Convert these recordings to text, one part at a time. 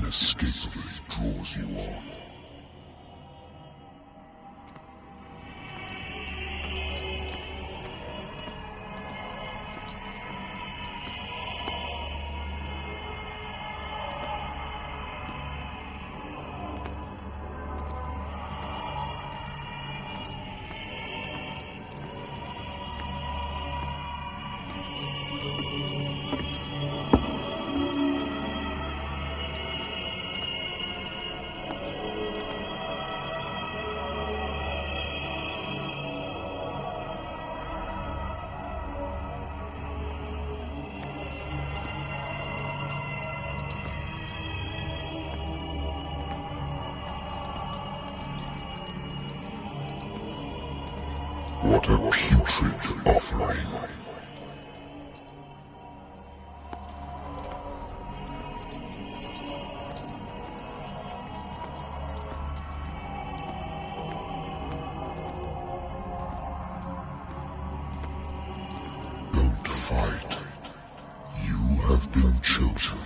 inescapably draws you on. What a putrid offering. Don't fight. You have been chosen.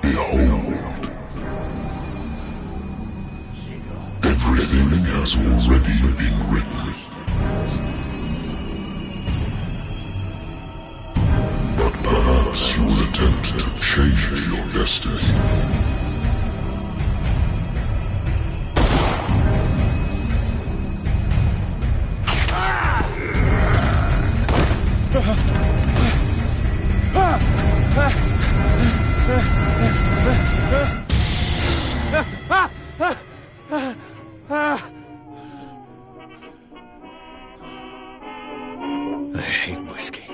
Behold, everything has already been written. But perhaps you will attempt to change your destiny. I hate whiskey.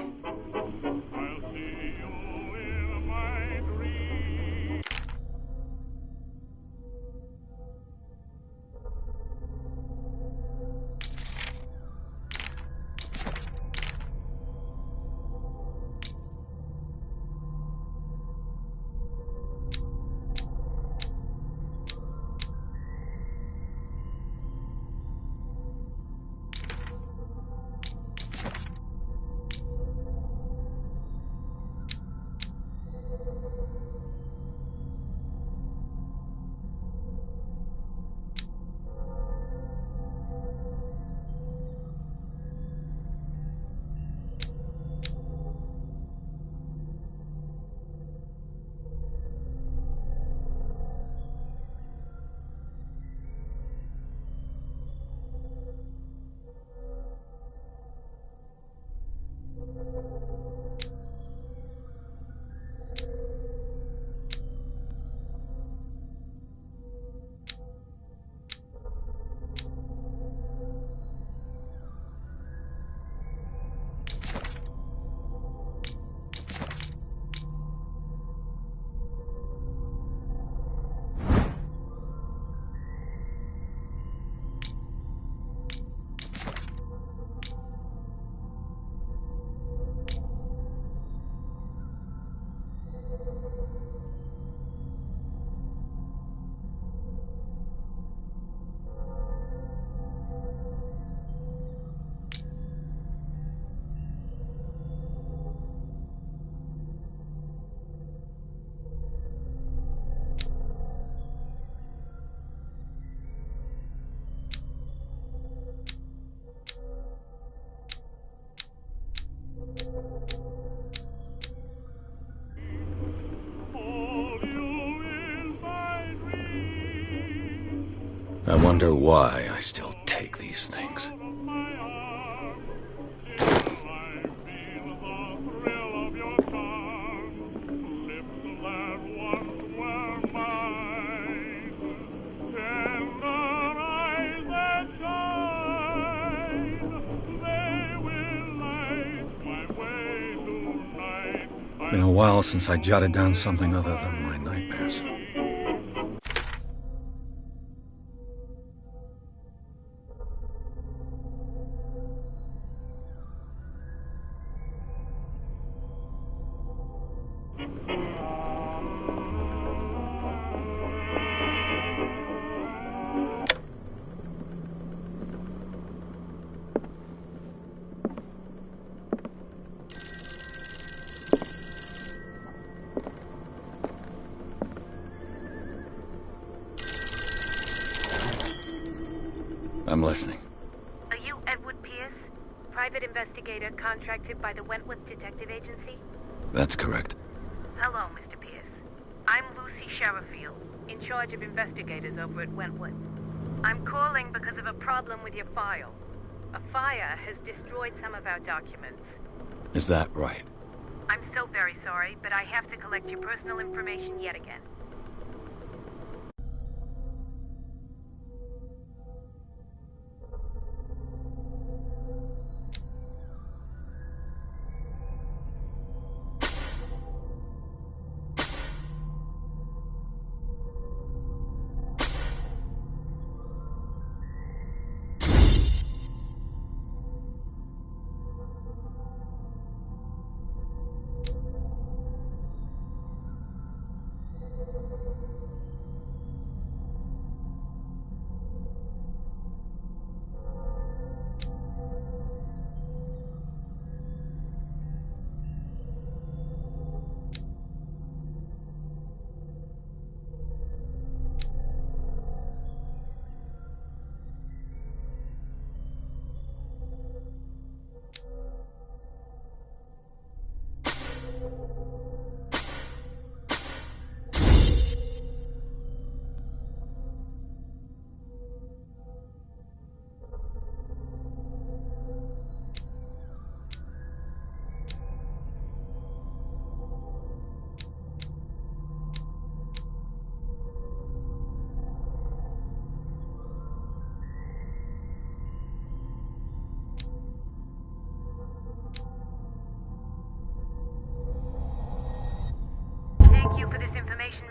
I wonder why I still take these things. Been a while since I jotted down something other than my nightmares. I'm listening. Are you Edward Pierce, private investigator contracted by the Wentworth Detective Agency? That's correct. Hello, Mr. Pierce. I'm Lucy Sherifield, in charge of investigators over at Wentworth. I'm calling because of a problem with your file. A fire has destroyed some of our documents. Is that right? I'm so very sorry, but I have to collect your personal information yet again.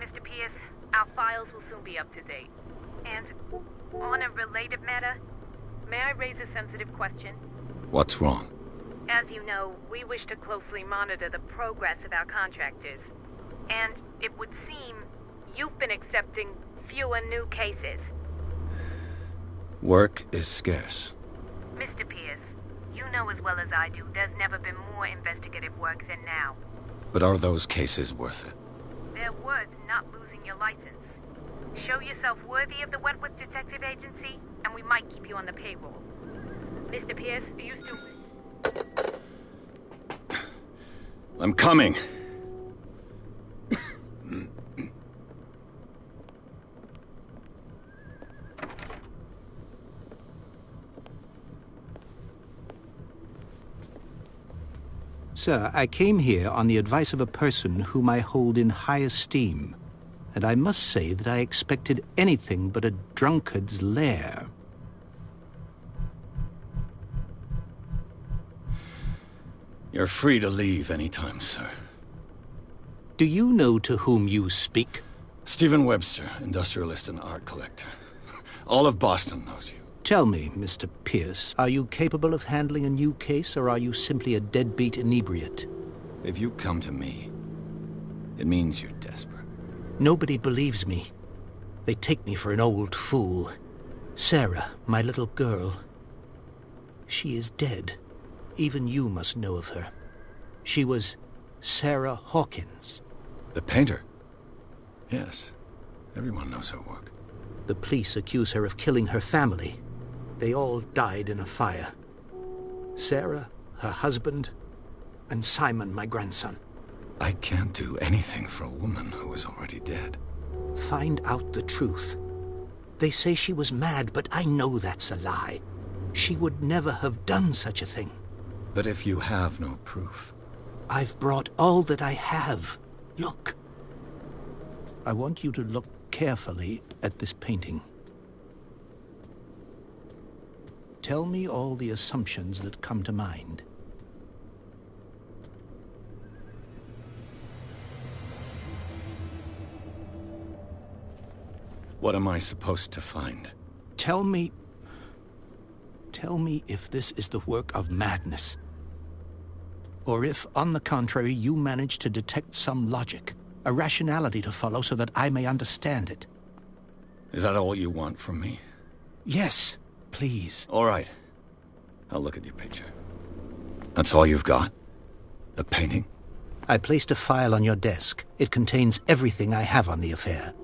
Mr. Pierce, our files will soon be up to date. And on a related matter, may I raise a sensitive question? What's wrong? As you know, we wish to closely monitor the progress of our contractors. And it would seem you've been accepting fewer new cases. Work is scarce. Mr. Pierce, you know as well as I do there's never been more investigative work than now. But are those cases worth it? They're worth not losing your license. Show yourself worthy of the Wentworth Detective Agency, and we might keep you on the payroll. Mr. Pierce, are you still... I'm coming. Sir, I came here on the advice of a person whom I hold in high esteem, and I must say that I expected anything but a drunkard's lair. You're free to leave anytime, sir. Do you know to whom you speak? Stephen Webster, industrialist and art collector. All of Boston knows you. Tell me, Mr. Pierce, are you capable of handling a new case, or are you simply a deadbeat inebriate? If you come to me, it means you're desperate. Nobody believes me. They take me for an old fool. Sarah, my little girl, she is dead. Even you must know of her. She was Sarah Hawkins. The painter? Yes. Everyone knows her work. The police accuse her of killing her family. They all died in a fire. Sarah, her husband, and Simon, my grandson. I can't do anything for a woman who is already dead. Find out the truth. They say she was mad, but I know that's a lie. She would never have done such a thing. But if you have no proof... I've brought all that I have. Look. I want you to look carefully at this painting. Tell me all the assumptions that come to mind. What am I supposed to find? Tell me if this is the work of madness. or if, on the contrary, you manage to detect some logic, a rationality to follow so that I may understand it. Is that all you want from me? Yes, please. All right. I'll look at your picture. That's all you've got? The painting? I placed a file on your desk. It contains everything I have on the affair.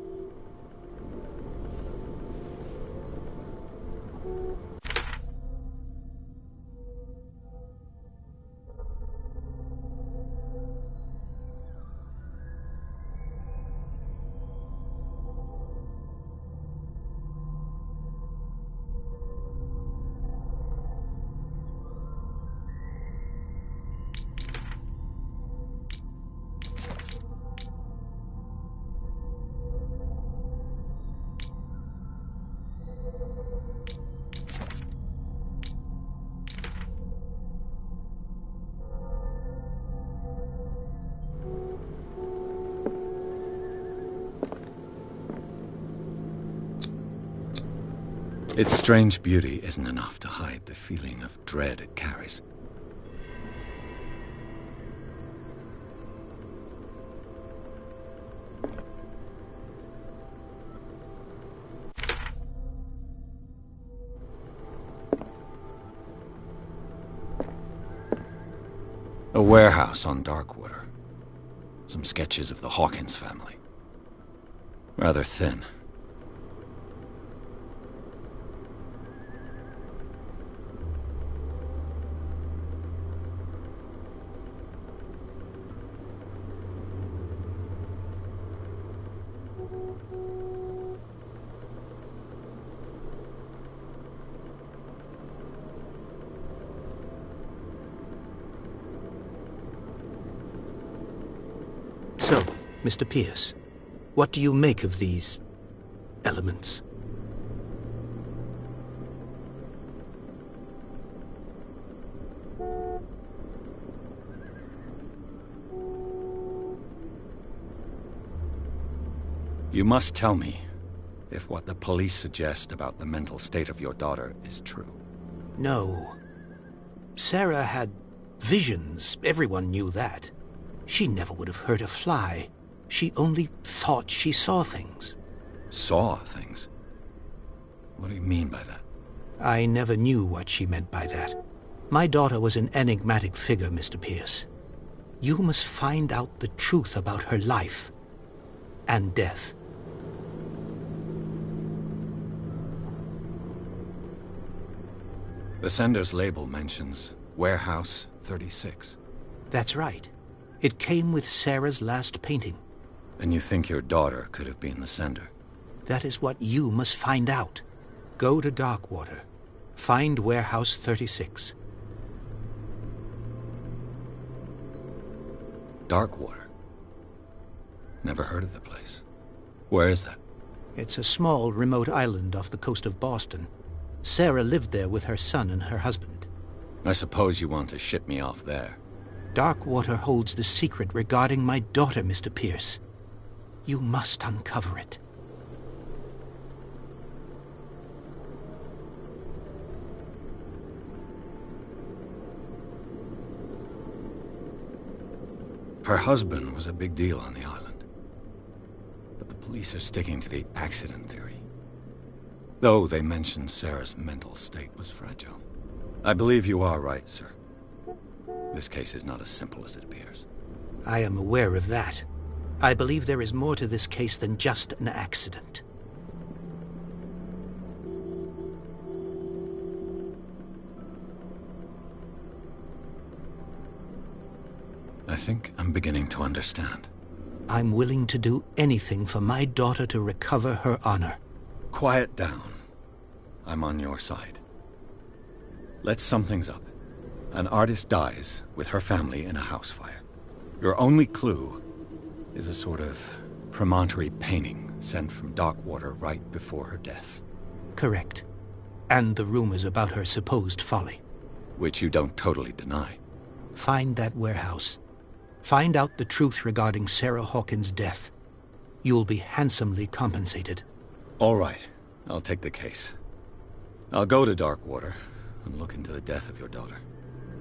Its strange beauty isn't enough to hide the feeling of dread it carries. A warehouse on Darkwater. Some sketches of the Hawkins family. Rather thin. So, Mr. Pierce, what do you make of these elements? You must tell me if what the police suggest about the mental state of your daughter is true. No. Sarah had visions. Everyone knew that. She never would have hurt a fly. She only thought she saw things. Saw things? What do you mean by that? I never knew what she meant by that. My daughter was an enigmatic figure, Mr. Pierce. You must find out the truth about her life and death. The sender's label mentions Warehouse 36. That's right. It came with Sarah's last painting. And you think your daughter could have been the sender? That is what you must find out. Go to Darkwater. Find Warehouse 36. Darkwater? Never heard of the place. Where is that? It's a small, remote island off the coast of Boston. Sarah lived there with her son and her husband. I suppose you want to ship me off there. Darkwater holds the secret regarding my daughter, Mr. Pierce. You must uncover it. Her husband was a big deal on the island. But the police are sticking to the accident theory. Though they mentioned Sarah's mental state was fragile. I believe you are right, sir. This case is not as simple as it appears. I am aware of that. I believe there is more to this case than just an accident. I think I'm beginning to understand. I'm willing to do anything for my daughter to recover her honor. Quiet down. I'm on your side. Let's sum things up. An artist dies with her family in a house fire. Your only clue is a sort of promontory painting sent from Darkwater right before her death. Correct. And the rumors about her supposed folly. Which you don't totally deny. Find that warehouse. Find out the truth regarding Sarah Hawkins' death. You'll be handsomely compensated. All right. I'll take the case. I'll go to Darkwater and look into the death of your daughter.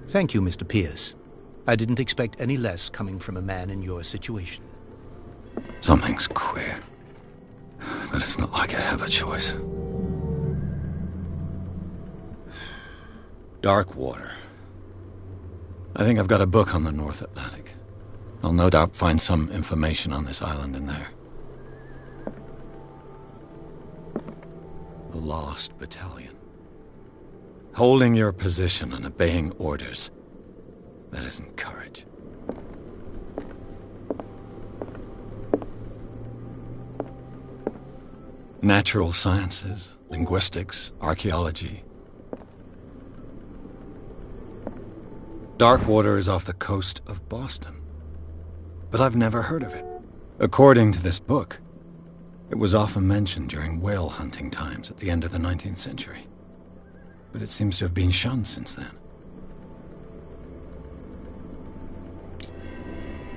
Thank you, Mr. Pierce. I didn't expect any less coming from a man in your situation. Something's queer. But it's not like I have a choice. Dark water. I think I've got a book on the North Atlantic. I'll no doubt find some information on this island in there. The Lost Battalion. Holding your position and obeying orders. That isn't courage. Natural sciences, linguistics, archaeology. Darkwater is off the coast of Boston. But I've never heard of it. According to this book, it was often mentioned during whale hunting times at the end of the 19th century. But it seems to have been shunned since then.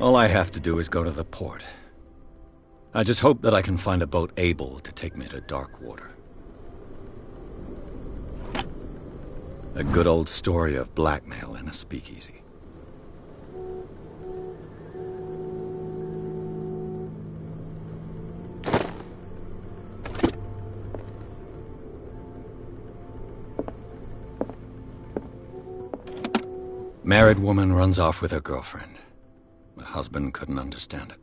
All I have to do is go to the port. I just hope that I can find a boat able to take me to Darkwater. A good old story of blackmail in a speakeasy. Married woman runs off with her girlfriend. The husband couldn't understand it.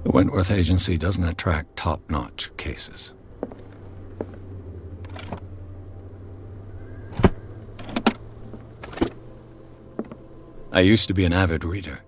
The Wentworth Agency doesn't attract top-notch cases. I used to be an avid reader.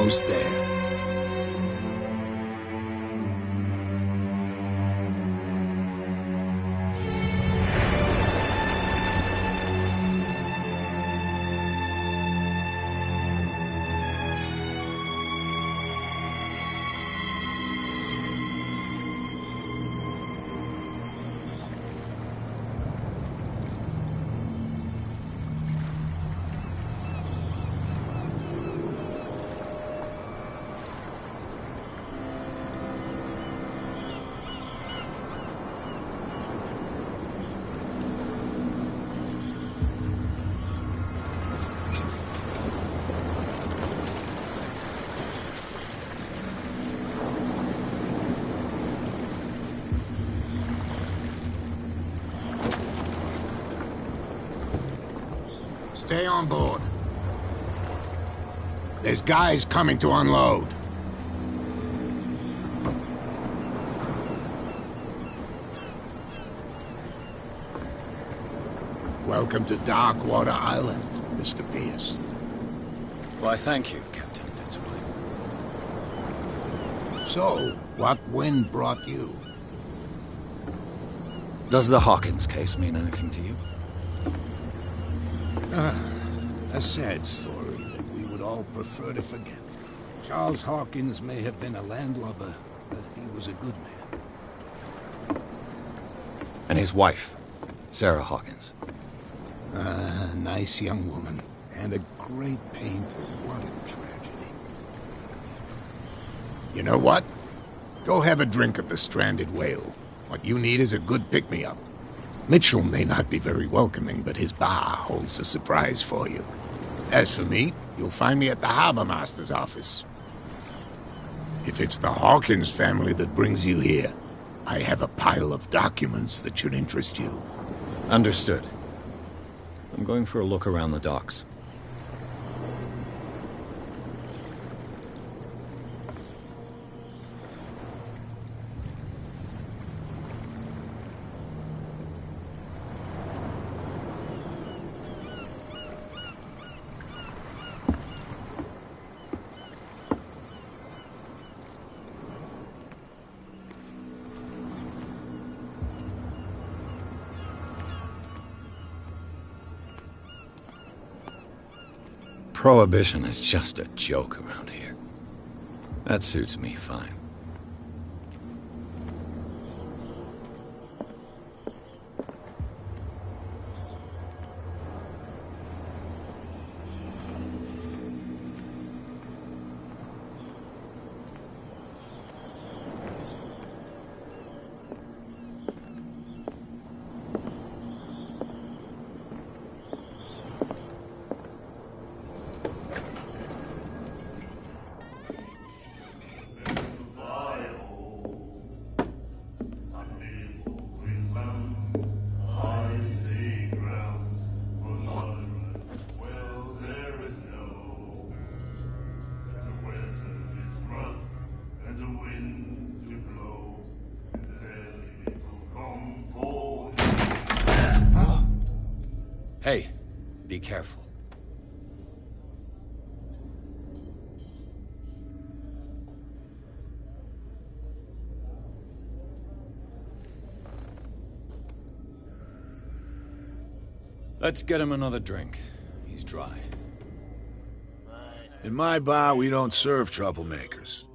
almost there. Stay on board. There's guys coming to unload. Welcome to Darkwater Island, Mr. Pierce. Why, thank you, Captain Fitzroy. So, what wind brought you? Does the Hawkins case mean anything to you? A sad story that we would all prefer to forget. Charles Hawkins may have been a landlubber, but he was a good man. And his wife, Sarah Hawkins. A nice young woman, and a great painter. What a tragedy. You know what? Go have a drink at the Stranded Whale. What you need is a good pick-me-up. Mitchell may not be very welcoming, but his bar holds a surprise for you. As for me, you'll find me at the Harbor Master's office. If it's the Hawkins family that brings you here, I have a pile of documents that should interest you. Understood. I'm going for a look around the docks. Prohibition is just a joke around here. That suits me fine. Hey, be careful. Let's get him another drink. He's dry. In my bar, we don't serve troublemakers.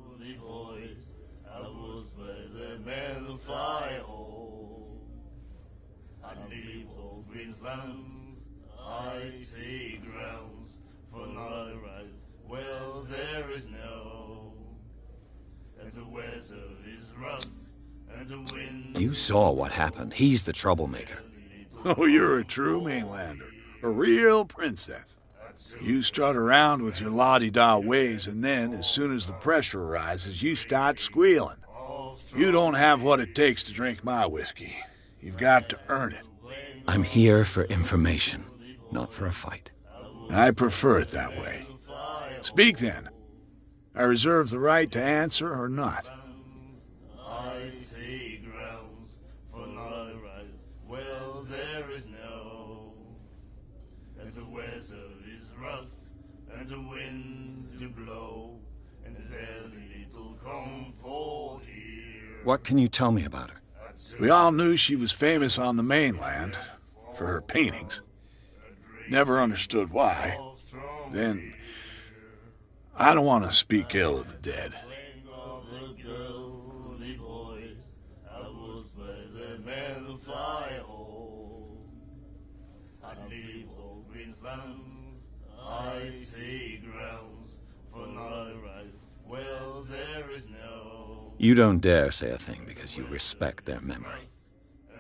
I see grounds for not right. Well, there is no. And the weather is rough, and the wind. You saw what happened. He's the troublemaker. Oh, you're a true mainlander. A real princess. You strut around with your la-di-da ways, and then, as soon as the pressure arises, you start squealing. You don't have what it takes to drink my whiskey. You've got to earn it. I'm here for information, not for a fight. I prefer it that way. Speak then. I reserve the right to answer or not. I see grounds for not right. Well, there is no. And the weather is rough, and the winds do blow. and there's a little comfort here. What can you tell me about her? We all knew she was famous on the mainland for her paintings. Never understood why. Then, I don't want to speak ill of the dead. I see grounds for no right. Well, there is no. You don't dare say a thing because you respect their memory.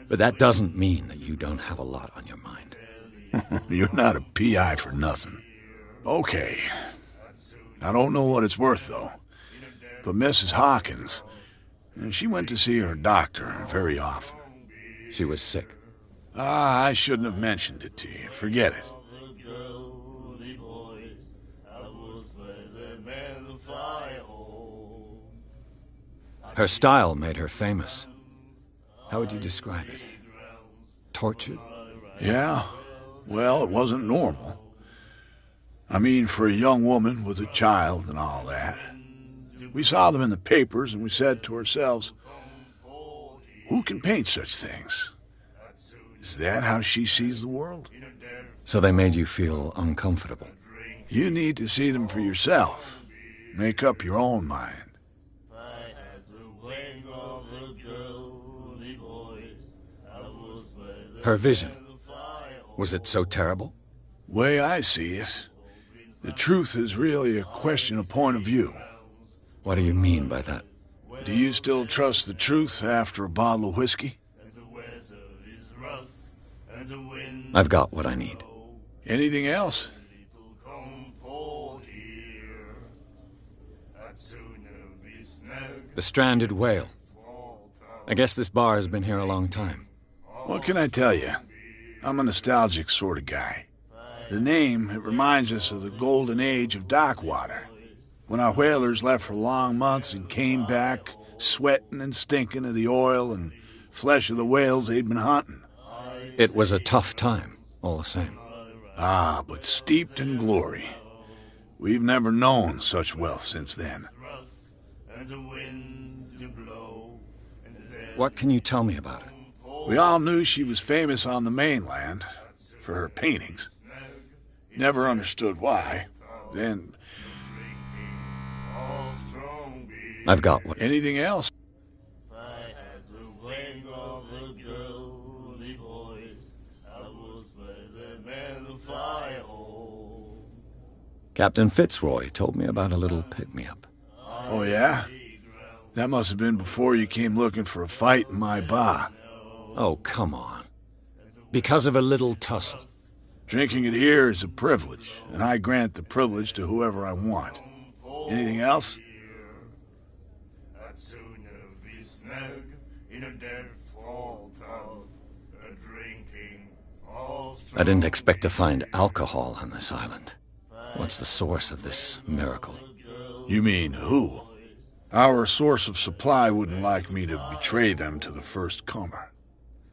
But that doesn't mean that you don't have a lot on your mind. You're not a PI for nothing. Okay. I don't know what it's worth, though. But Mrs. Hawkins, she went to see her doctor very often. She was sick. I shouldn't have mentioned it to you. Forget it. Her style made her famous. How would you describe it? Tortured? Yeah. Well, it wasn't normal. I mean, for a young woman with a child and all that. We saw them in the papers and we said to ourselves, who can paint such things? Is that how she sees the world? So they made you feel uncomfortable. You need to see them for yourself. Make up your own mind. Her vision, was it so terrible? Way I see it, the truth is really a question of point of view. What do you mean by that? Do you still trust the truth after a bottle of whiskey? I've got what I need. Anything else? The stranded whale. I guess this bar has been here a long time. What can I tell you? I'm a nostalgic sort of guy. The name, it reminds us of the golden age of dock water, when our whalers left for long months and came back sweating and stinking of the oil and flesh of the whales they'd been hunting. It was a tough time, all the same. Ah, but steeped in glory. We've never known such wealth since then. What can you tell me about her? We all knew she was famous on the mainland for her paintings. Never understood why. Then, I've got what... anything else? Captain Fitzroy told me about a little pick-me-up. Oh, yeah? That must have been before you came looking for a fight in my bar. Oh, come on. Because of a little tussle. Drinking it here is a privilege, and I grant the privilege to whoever I want. Anything else? I didn't expect to find alcohol on this island. What's the source of this miracle? You mean who? Our source of supply wouldn't like me to betray them to the first comer.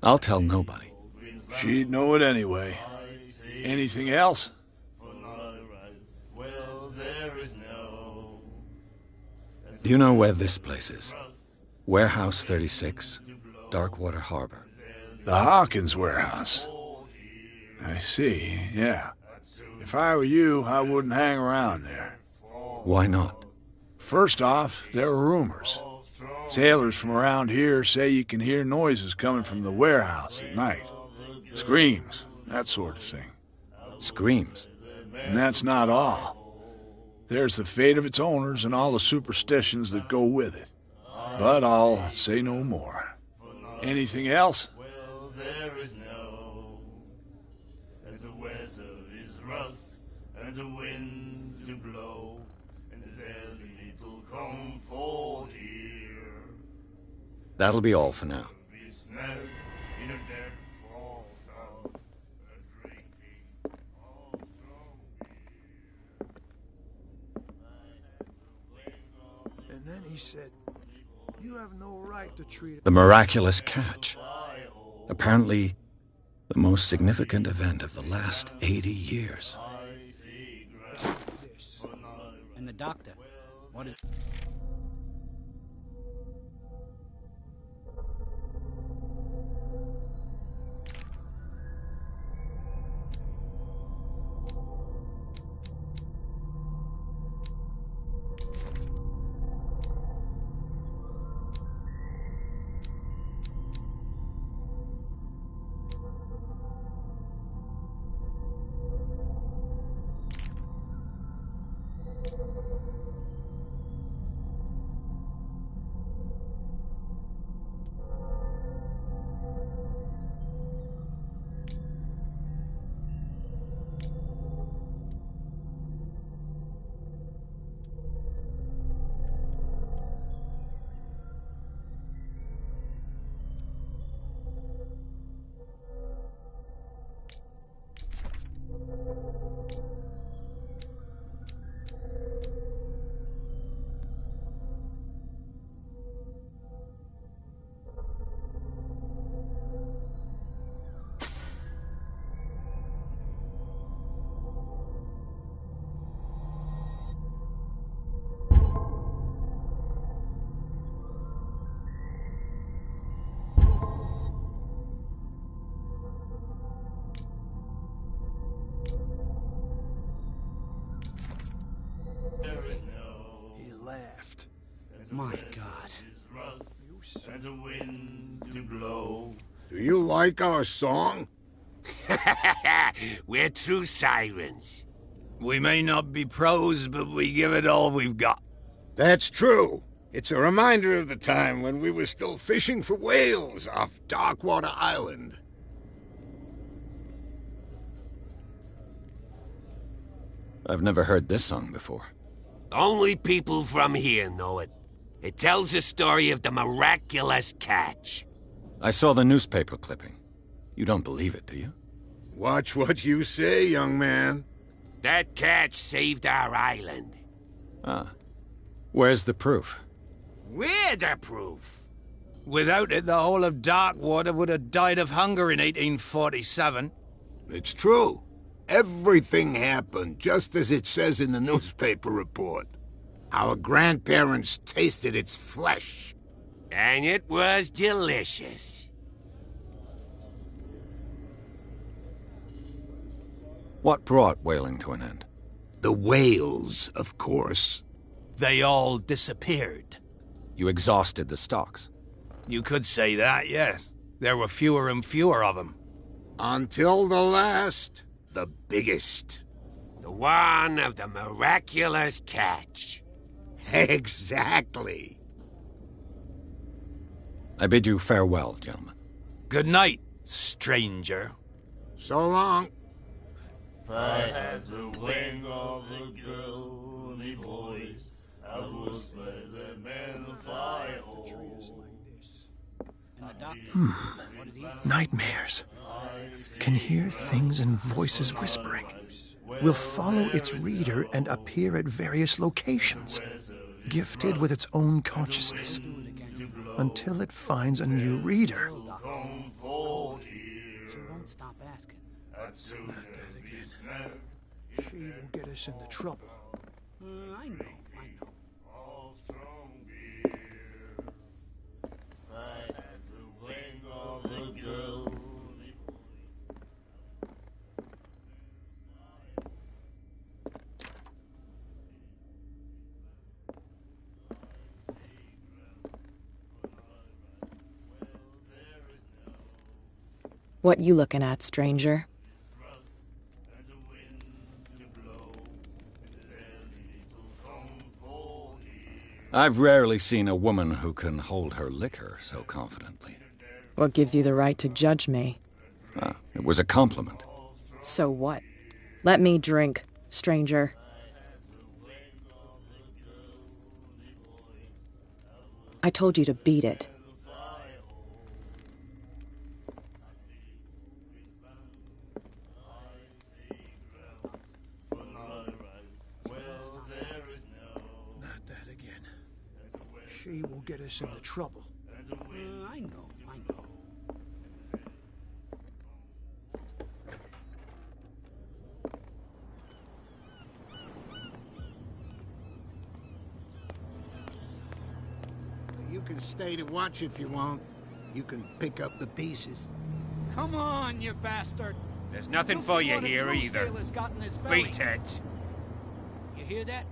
I'll tell nobody. She'd know it anyway. Anything else? Do you know where this place is? Warehouse 36, Darkwater Harbor. The Hawkins warehouse. I see, yeah. If I were you, I wouldn't hang around there. Why not? First off, there are rumors. Sailors from around here say you can hear noises coming from the warehouse at night. Screams, that sort of thing. Screams? And that's not all. There's the fate of its owners and all the superstitions that go with it. But I'll say no more. Anything else? The winds do blow, and there's a little comfort here. That'll be all for now. And then he said, "You have no right to treat..." The miraculous catch. Apparently, the most significant event of the last 80 years. And the doctor, He laughed. My God. And the winds to blow. Do you like our song? We're true sirens. We may not be pros, but we give it all we've got. That's true. It's a reminder of the time when we were still fishing for whales off Darkwater Island. I've never heard this song before. Only people from here know it. It tells the story of the miraculous catch. I saw the newspaper clipping. You don't believe it, do you? Watch what you say, young man. That catch saved our island. Ah. Where's the proof? We're the proof. Without it, the whole of Darkwater would have died of hunger in 1847. It's true. Everything happened just as it says in the newspaper report. Our grandparents tasted its flesh. And it was delicious. What brought whaling to an end? The whales, of course. They all disappeared. You exhausted the stocks. You could say that, yes. There were fewer and fewer of them. Until the last, the biggest. The one of the miraculous catch. Exactly. I bid you farewell, gentlemen. Good night, stranger. So long. If I had the wings of the girly boys, I would spread the man of fire. Nightmares. Can hear things and voices whispering. Will follow its reader and appear at various locations, gifted with its own consciousness, until it finds a new reader. Come forward here. She won't stop asking. I'd sooner be snapped. She will get us into trouble. I know. All strong beer. If I had the wings of the girly boys. What you looking at, stranger? I've rarely seen a woman who can hold her liquor so confidently. What gives you the right to judge me? Ah, it was a compliment. So what? Let me drink, stranger. I told you to beat it. Not that again. She will get us into trouble. I know. stay to watch if you want. You can pick up the pieces. Come on, you bastard! There's nothing for you here either. Beat it! You hear that?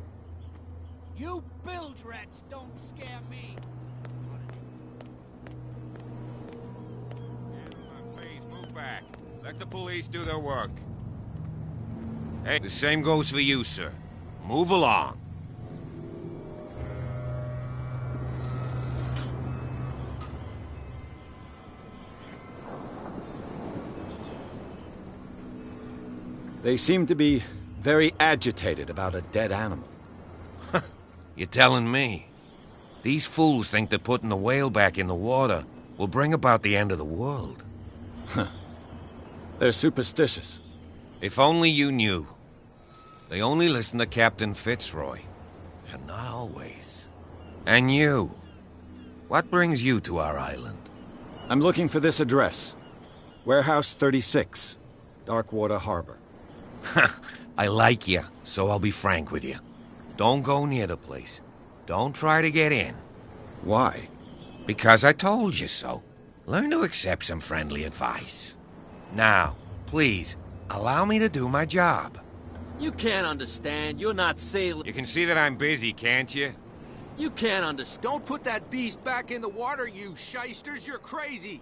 You bilge rats don't scare me! Please move back. Let the police do their work. Hey, the same goes for you, sir. Move along. They seem to be very agitated about a dead animal. You're telling me? These fools think that putting the whale back in the water will bring about the end of the world. They're superstitious. If only you knew. They only listen to Captain Fitzroy. And not always. And you. What brings you to our island? I'm looking for this address. Warehouse 36, Darkwater Harbor. I like you, so I'll be frank with you. Don't go near the place. Don't try to get in. Why? Because I told you so. Learn to accept some friendly advice. Now, please, allow me to do my job. You can't understand. You're not sailing. You can see that I'm busy, can't you? You can't understand. Don't put that beast back in the water, you shysters. You're crazy.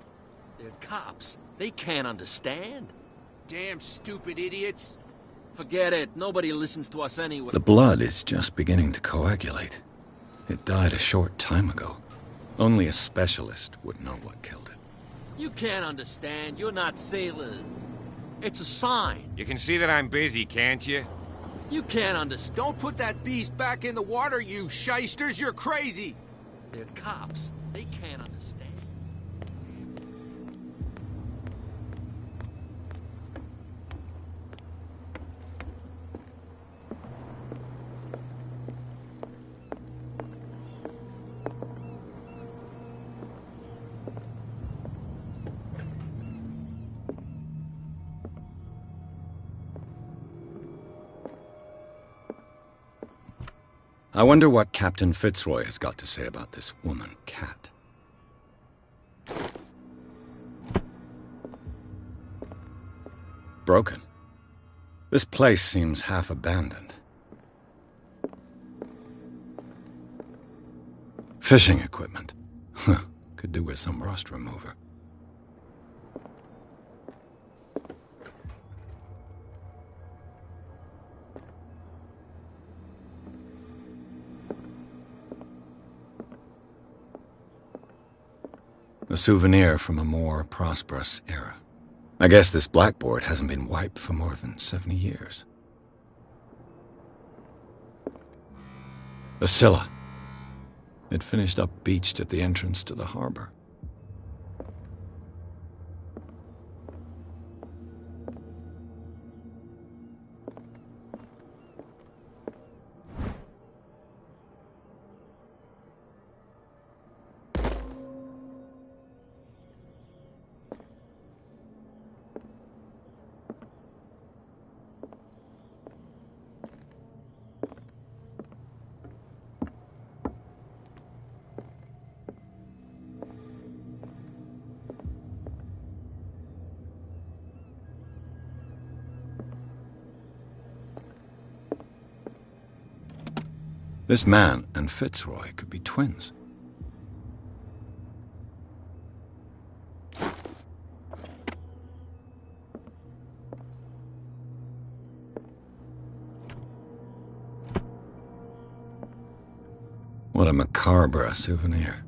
They're cops. They can't understand. Damn stupid idiots. Forget it. Nobody listens to us anyway. The blood is just beginning to coagulate. It died a short time ago. Only a specialist would know what killed it. You can't understand. You're not sailors. It's a sign. You can see that I'm busy, can't you? You can't understand. Don't put that beast back in the water, you shysters. You're crazy. They're cops. They can't understand. I wonder what Captain Fitzroy has got to say about this woman, Cat. Broken. This place seems half abandoned. Fishing equipment. Could do with some rust remover. A souvenir from a more prosperous era. I guess this blackboard hasn't been wiped for more than 70 years. The Scylla. It finished up beached at the entrance to the harbor. This man and Fitzroy could be twins. What a macabre souvenir.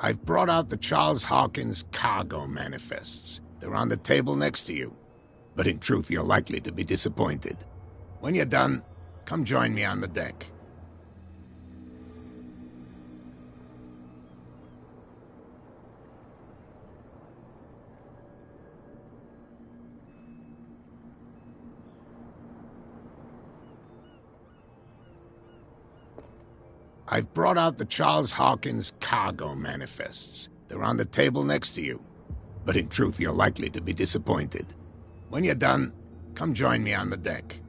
I've brought out the Charles Hawkins cargo manifests. They're on the table next to you. But in truth, you're likely to be disappointed. When you're done, come join me on the deck. I've brought out the Charles Hawkins cargo manifests. They're on the table next to you. But in truth, you're likely to be disappointed. When you're done, come join me on the deck.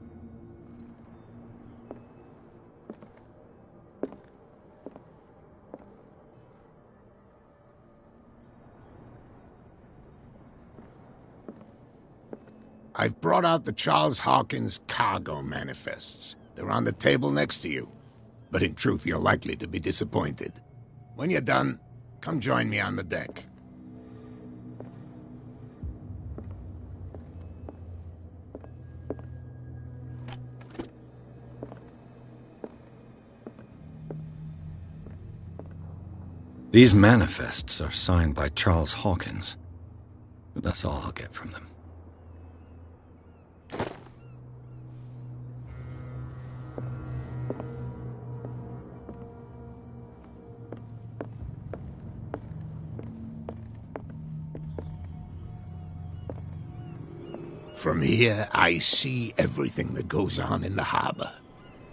I've brought out the Charles Hawkins cargo manifests. They're on the table next to you. But in truth, you're likely to be disappointed. When you're done, come join me on the deck. These manifests are signed by Charles Hawkins. But that's all I'll get from them. From here, I see everything that goes on in the harbor.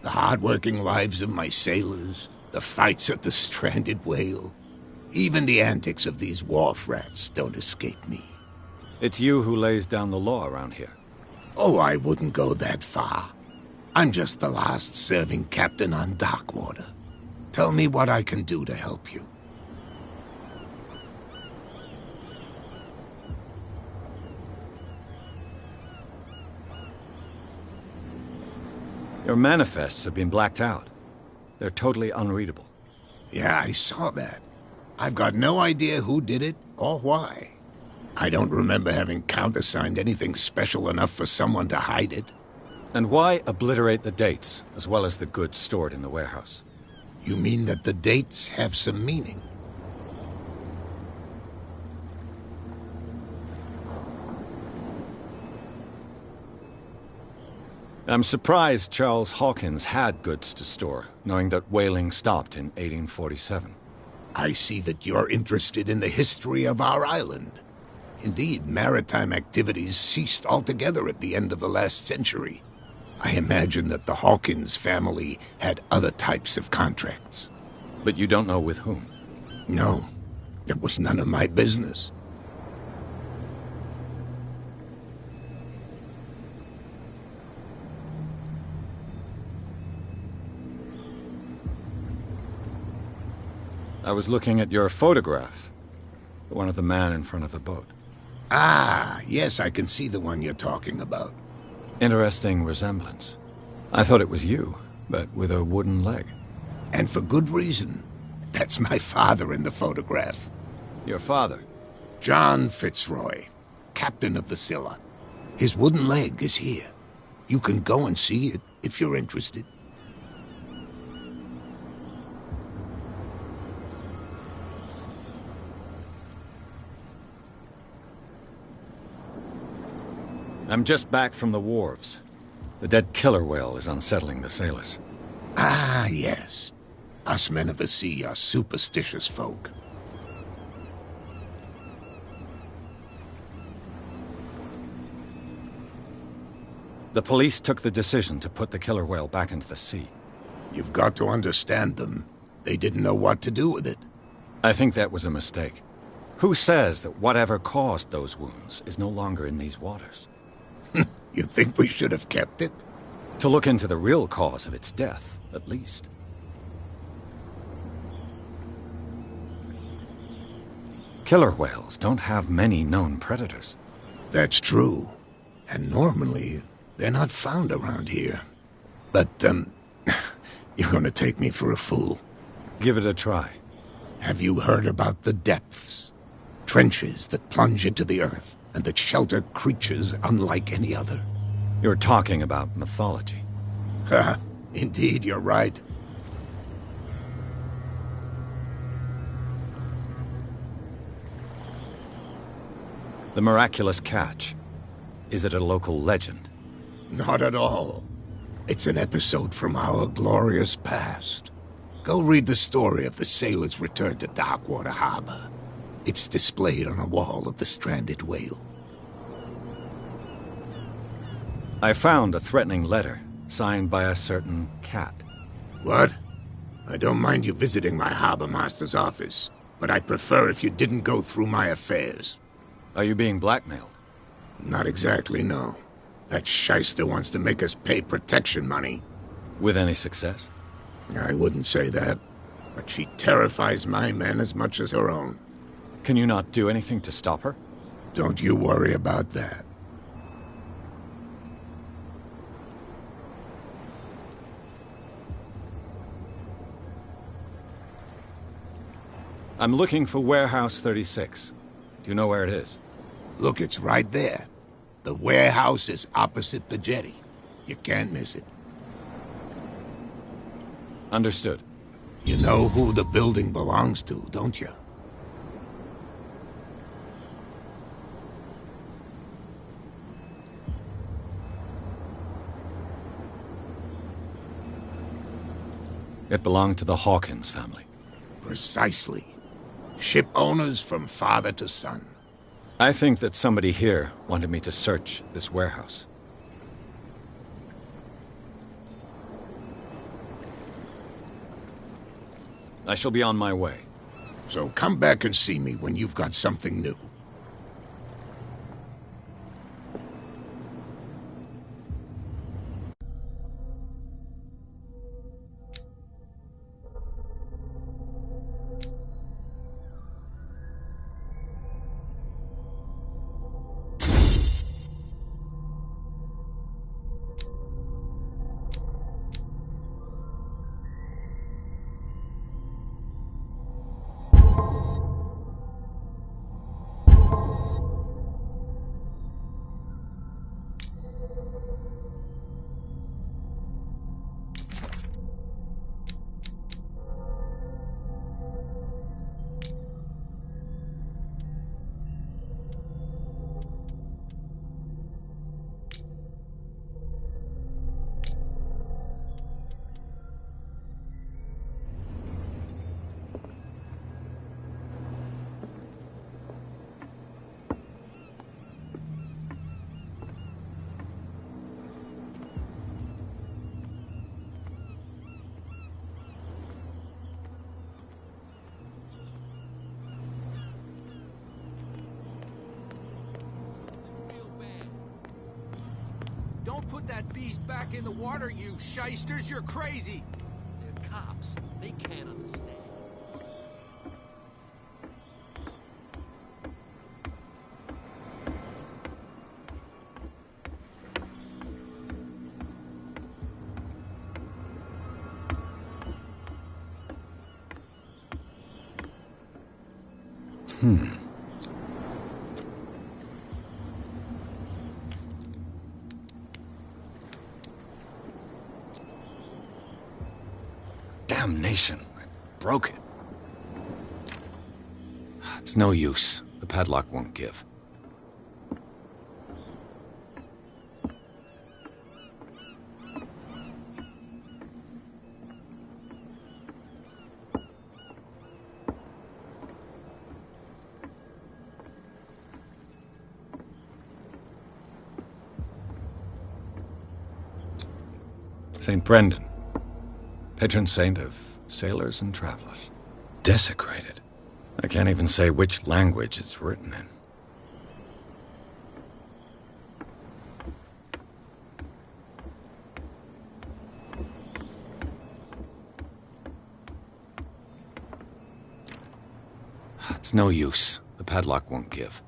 The hard-working lives of my sailors, the fights at the stranded whale. Even the antics of these wharf rats don't escape me. It's you who lays down the law around here. Oh, I wouldn't go that far. I'm just the last serving captain on Darkwater. Tell me what I can do to help you. Your manifests have been blacked out. They're totally unreadable. Yeah, I saw that. I've got no idea who did it or why. I don't remember having countersigned anything special enough for someone to hide it. And why obliterate the dates, as well as the goods stored in the warehouse? You mean that the dates have some meaning? I'm surprised Charles Hawkins had goods to store, knowing that whaling stopped in 1847. I see that you're interested in the history of our island. Indeed, maritime activities ceased altogether at the end of the last century. I imagine that the Hawkins family had other types of contracts. But you don't know with whom? No, it was none of my business. I was looking at your photograph. The one of the man in front of the boat. Ah, yes, I can see the one you're talking about. Interesting resemblance. I thought it was you, but with a wooden leg. And for good reason. That's my father in the photograph. Your father? John Fitzroy, captain of the Scylla. His wooden leg is here. You can go and see it if you're interested. I'm just back from the wharves. The dead killer whale is unsettling the sailors. Ah, yes. Us men of the sea are superstitious folk. The police took the decision to put the killer whale back into the sea. You've got to understand them. They didn't know what to do with it. I think that was a mistake. Who says that whatever caused those wounds is no longer in these waters? You think we should have kept it? To look into the real cause of its death, at least. Killer whales don't have many known predators. That's true. And normally, they're not found around here. But, you're gonna take me for a fool. Give it a try. Have you heard about the depths? Trenches that plunge into the earth and that shelter creatures unlike any other. You're talking about mythology. Ha! Indeed, you're right. The miraculous catch. Is it a local legend? Not at all. It's an episode from our glorious past. Go read the story of the sailor's return to Darkwater Harbor. It's displayed on a wall of the stranded whale. I found a threatening letter, signed by a certain cat. What? I don't mind you visiting my harbor master's office, but I'd prefer if you didn't go through my affairs. Are you being blackmailed? Not exactly, no. That shyster wants to make us pay protection money. With any success? I wouldn't say that, but she terrifies my men as much as her own. Can you not do anything to stop her? Don't you worry about that. I'm looking for Warehouse 36. Do you know where it is? Look, it's right there. The warehouse is opposite the jetty. You can't miss it. Understood. You know who the building belongs to, don't you? It belonged to the Hawkins family. Precisely. Ship owners from father to son. I think that somebody here wanted me to search this warehouse. I shall be on my way. So come back and see me when you've got something new. Don't put that beast back in the water, you shysters! You're crazy! They're cops. They can't understand. Damnation. I broke it. It's no use. The padlock won't give. St. Brendan. Patron saint of sailors and travelers. Desecrated. I can't even say which language it's written in. It's no use. The padlock won't give.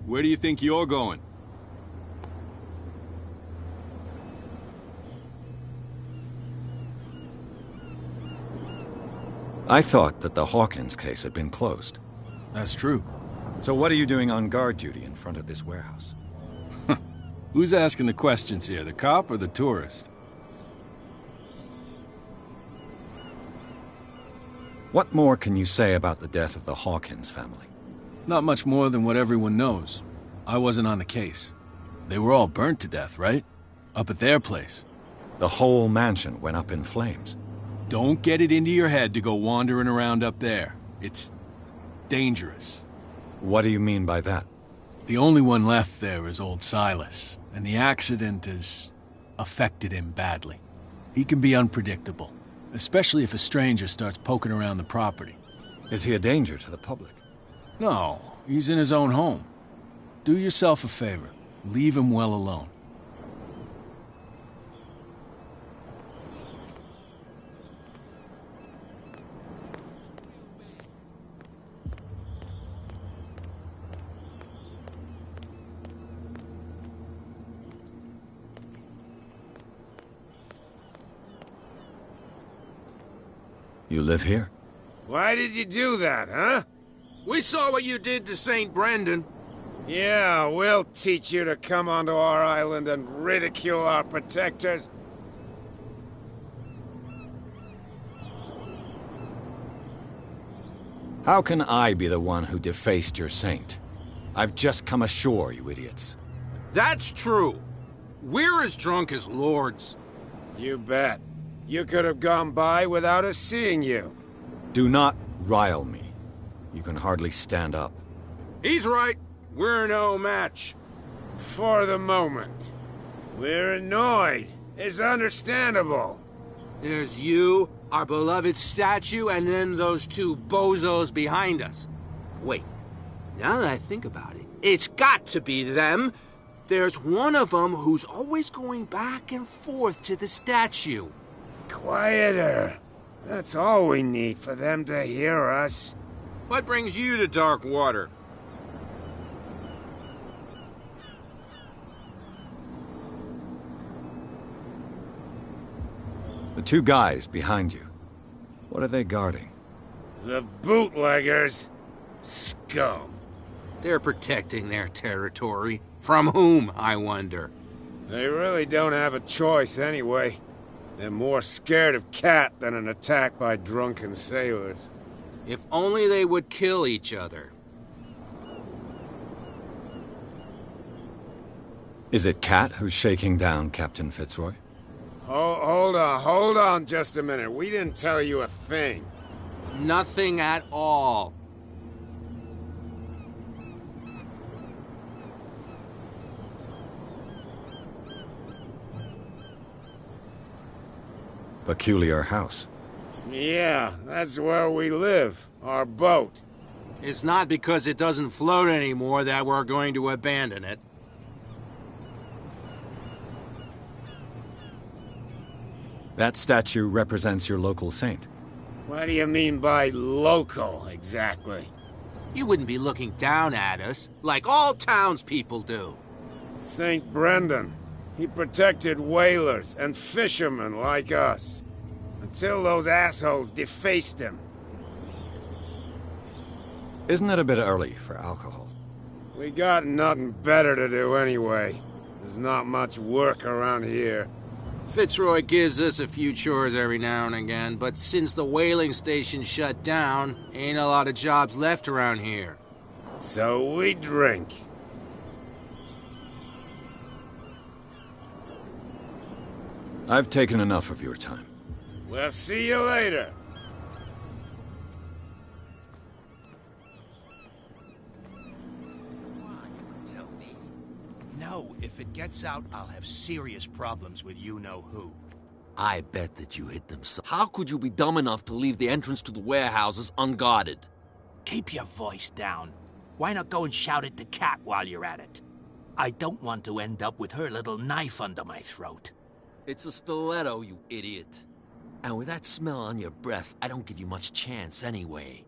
Where do you think you're going? I thought that the Hawkins case had been closed. That's true. So what are you doing on guard duty in front of this warehouse? Who's asking the questions here, the cop or the tourist? What more can you say about the death of the Hawkins family? Not much more than what everyone knows. I wasn't on the case. They were all burnt to death, right? Up at their place. The whole mansion went up in flames. Don't get it into your head to go wandering around up there. It's dangerous. What do you mean by that? The only one left there is old Silas, and the accident has affected him badly. He can be unpredictable, especially if a stranger starts poking around the property. Is he a danger to the public? No, he's in his own home. Do yourself a favor. Leave him well alone. You live here? Why did you do that, huh? We saw what you did to St. Brendan. Yeah, we'll teach you to come onto our island and ridicule our protectors. How can I be the one who defaced your saint? I've just come ashore, you idiots. That's true. We're as drunk as lords. You bet. You could have gone by without us seeing you. Do not rile me. You can hardly stand up. He's right. We're no match. For the moment. We're annoyed. It's understandable. There's you, our beloved statue, and then those two bozos behind us. Wait, now that I think about it, it's got to be them. There's one of them who's always going back and forth to the statue. Quieter. That's all we need for them to hear us. What brings you to dark water? The two guys behind you. What are they guarding? The bootleggers. Scum. They're protecting their territory. From whom, I wonder? They really don't have a choice anyway. They're more scared of Cat than an attack by drunken sailors. If only they would kill each other. Is it Cat who's shaking down Captain Fitzroy? Hold on just a minute. We didn't tell you a thing. Nothing at all. Peculiar house. Yeah, that's where we live. Our boat. It's not because it doesn't float anymore that we're going to abandon it. That statue represents your local saint. What do you mean by local, exactly? You wouldn't be looking down at us, like all townspeople do. St. Brendan. He protected whalers and fishermen like us. Until those assholes defaced him. Isn't it a bit early for alcohol? We got nothing better to do anyway. There's not much work around here. Fitzroy gives us a few chores every now and again, but since the whaling station shut down, ain't a lot of jobs left around here. So we drink. I've taken enough of your time. We'll see you later. No, if it gets out, I'll have serious problems with you-know-who. I bet that you hit them so. How could you be dumb enough to leave the entrance to the warehouses unguarded? Keep your voice down. Why not go and shout at the cat while you're at it? I don't want to end up with her little knife under my throat. It's a stiletto, you idiot. And with that smell on your breath, I don't give you much chance anyway.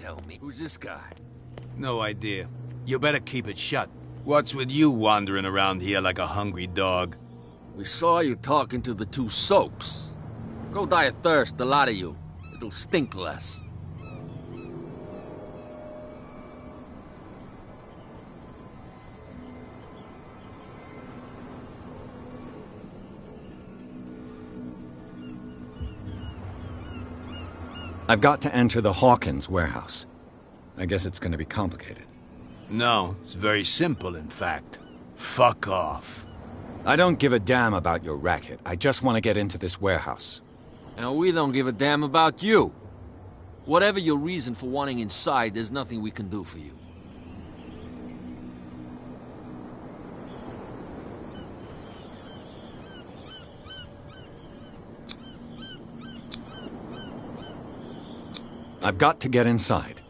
tell me. Who's this guy? No idea. You better keep it shut. What's with you wandering around here like a hungry dog? We saw you talking to the two soaks. Go die of thirst, the lot of you. It'll stink less. I've got to enter the Hawkins warehouse. I guess it's going to be complicated. No, it's very simple, in fact. Fuck off. I don't give a damn about your racket. I just want to get into this warehouse. And we don't give a damn about you. Whatever your reason for wanting inside, there's nothing we can do for you. I've got to get inside.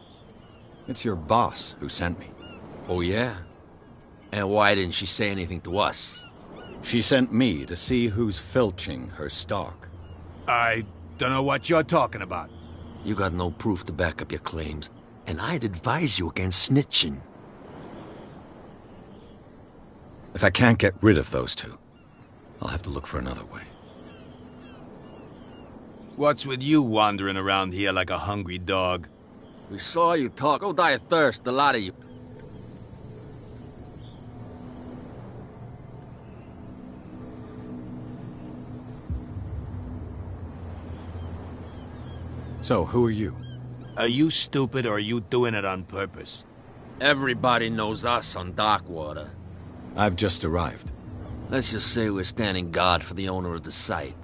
It's your boss who sent me. Oh, yeah? And why didn't she say anything to us? She sent me to see who's filching her stock. I don't know what you're talking about. You got no proof to back up your claims, and I'd advise you against snitching. If I can't get rid of those two, I'll have to look for another way. What's with you wandering around here like a hungry dog? We saw you talk. Go die of thirst, the lot of you. So, who are you? Are you stupid or are you doing it on purpose? Everybody knows us on Darkwater. I've just arrived. Let's just say we're standing guard for the owner of the site.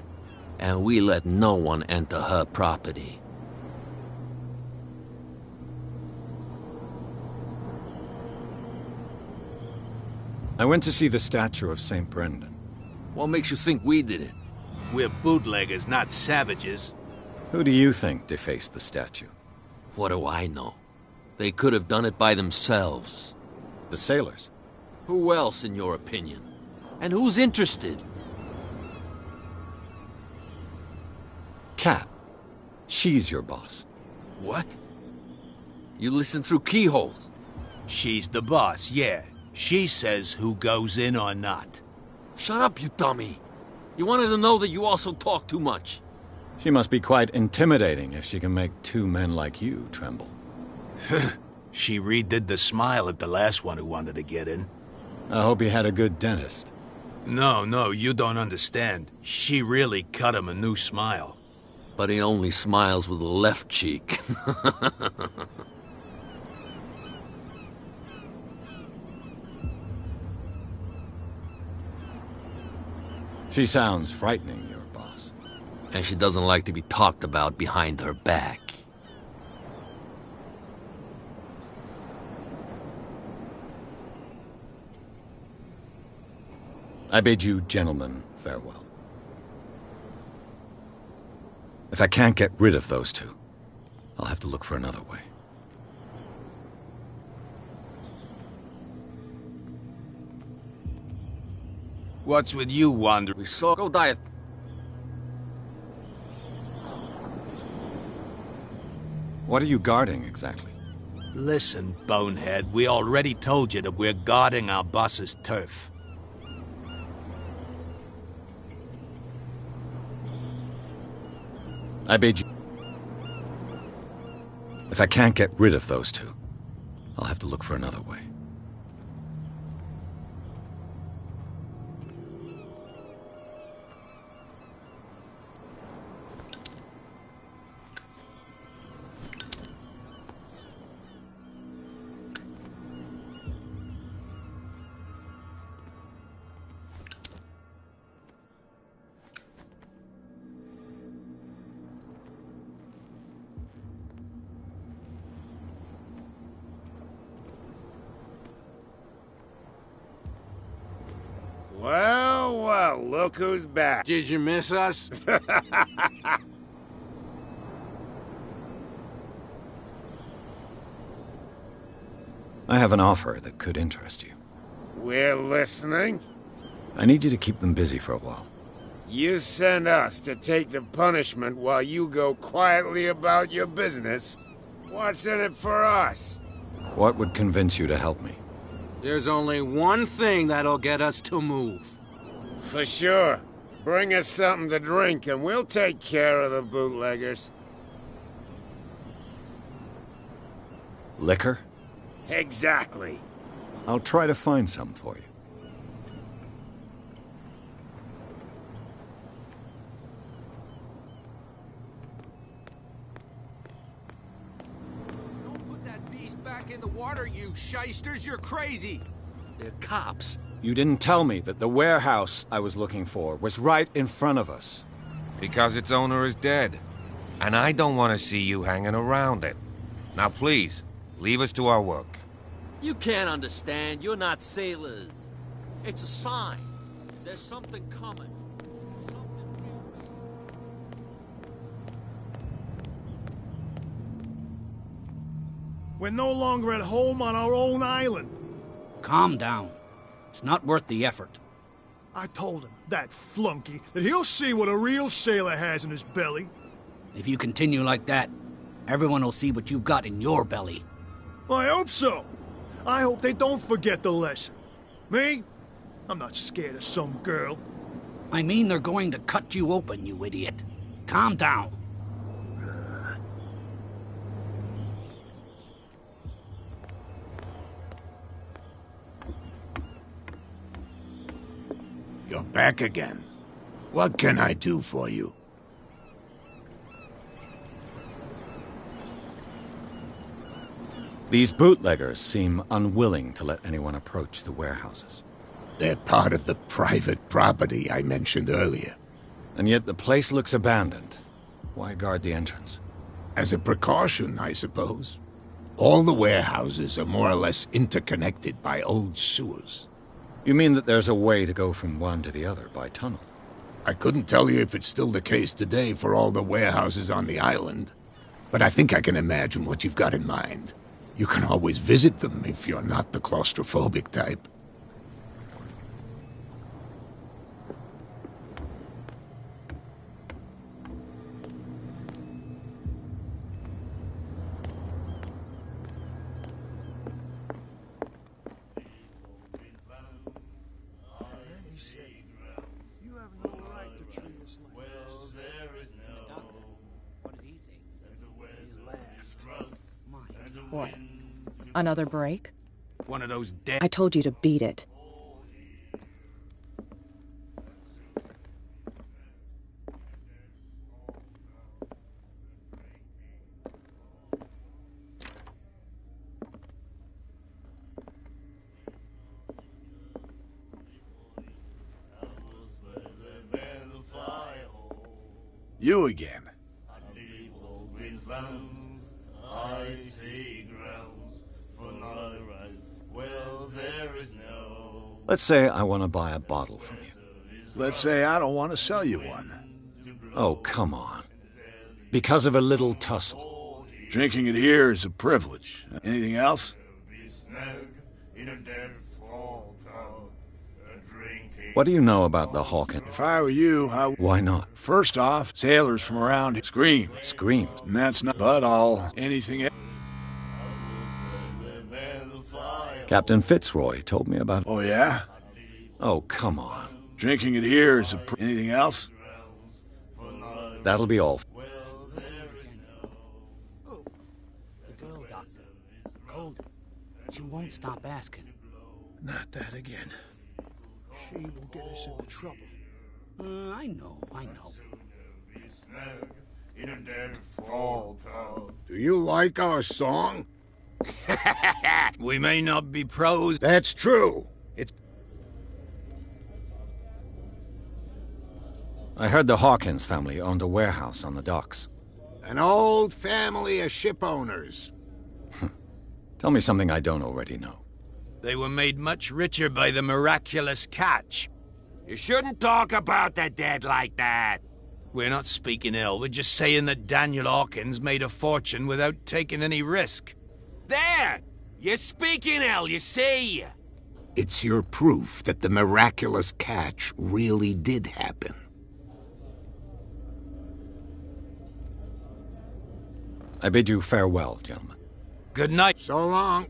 And we let no one enter her property. I went to see the statue of St. Brendan. What makes you think we did it? We're bootleggers, not savages. Who do you think defaced the statue? What do I know? They could have done it by themselves. The sailors? Who else, in your opinion? And who's interested? Cat. She's your boss. What? You listen through keyholes? She's the boss, yeah. She says who goes in or not. Shut up, you dummy. You wanted to know that you also talk too much. She must be quite intimidating if she can make two men like you tremble. She redid the smile at the last one who wanted to get in. I hope he had a good dentist. No, you don't understand. She really cut him a new smile. But he only smiles with the left cheek. She sounds frightening, your boss. And she doesn't like to be talked about behind her back. I bid you gentlemen farewell. If I can't get rid of those two, I'll have to look for another way. What's with you wandering? We saw. Go die. What are you guarding exactly? Listen, bonehead, we already told you that we're guarding our boss's turf. I bid you... If I can't get rid of those two, I'll have to look for another way. Well, look who's back. Did you miss us? I have an offer that could interest you. We're listening. I need you to keep them busy for a while. You send us to take the punishment while you go quietly about your business. What's in it for us? What would convince you to help me? There's only one thing that'll get us to move. For sure. Bring us something to drink and we'll take care of the bootleggers. Liquor? Exactly. I'll try to find some for you. Don't put that beast back in the water, you shysters. You're crazy. They're cops. You didn't tell me that the warehouse I was looking for was right in front of us. Because its owner is dead. And I don't want to see you hanging around it. Now please, leave us to our work. You can't understand. You're not sailors. It's a sign. There's something coming. We're no longer at home on our own island. Calm down. It's not worth the effort. I told him, that flunky, that he'll see what a real sailor has in his belly. If you continue like that, everyone will see what you've got in your belly. I hope so. I hope they don't forget the lesson. Me? I'm not scared of some girl. I mean they're going to cut you open, you idiot. Calm down. You're back again. What can I do for you? These bootleggers seem unwilling to let anyone approach the warehouses. They're part of the private property I mentioned earlier. And yet the place looks abandoned. Why guard the entrance? As a precaution, I suppose. All the warehouses are more or less interconnected by old sewers. You mean that there's a way to go from one to the other by tunnel? I couldn't tell you if it's still the case today for all the warehouses on the island, but I think I can imagine what you've got in mind. You can always visit them if you're not the claustrophobic type. What? Another break? One of those dead... I told you to beat it. You again. I see grounds for not right. Well, there is no. Let's say I want to buy a bottle from you. Let's say I don't want to sell you one. Oh, come on. Because of a little tussle. Drinking it here is a privilege. Anything else? What do you know about the Hawkins? If I were you, Why not? First off, sailors from around here scream. Screams? And that's not but all anything else. Captain Fitzroy told me about it. Oh, yeah? Oh, come on. Drinking it here is a anything else? That'll be all. Oh, the girl doctor. Cold. She won't stop asking. Not that again. She will get us into trouble. I know. Do you like our song? We may not be pros. That's true. I heard the Hawkins family owned a warehouse on the docks. An old family of ship owners. Tell me something I don't already know. They were made much richer by the miraculous catch. You shouldn't talk about the dead like that. We're not speaking ill. We're just saying that Daniel Hawkins made a fortune without taking any risk. There! You're speaking ill, you see. It's your proof that the miraculous catch really did happen. I bid you farewell, gentlemen. Good night. So long.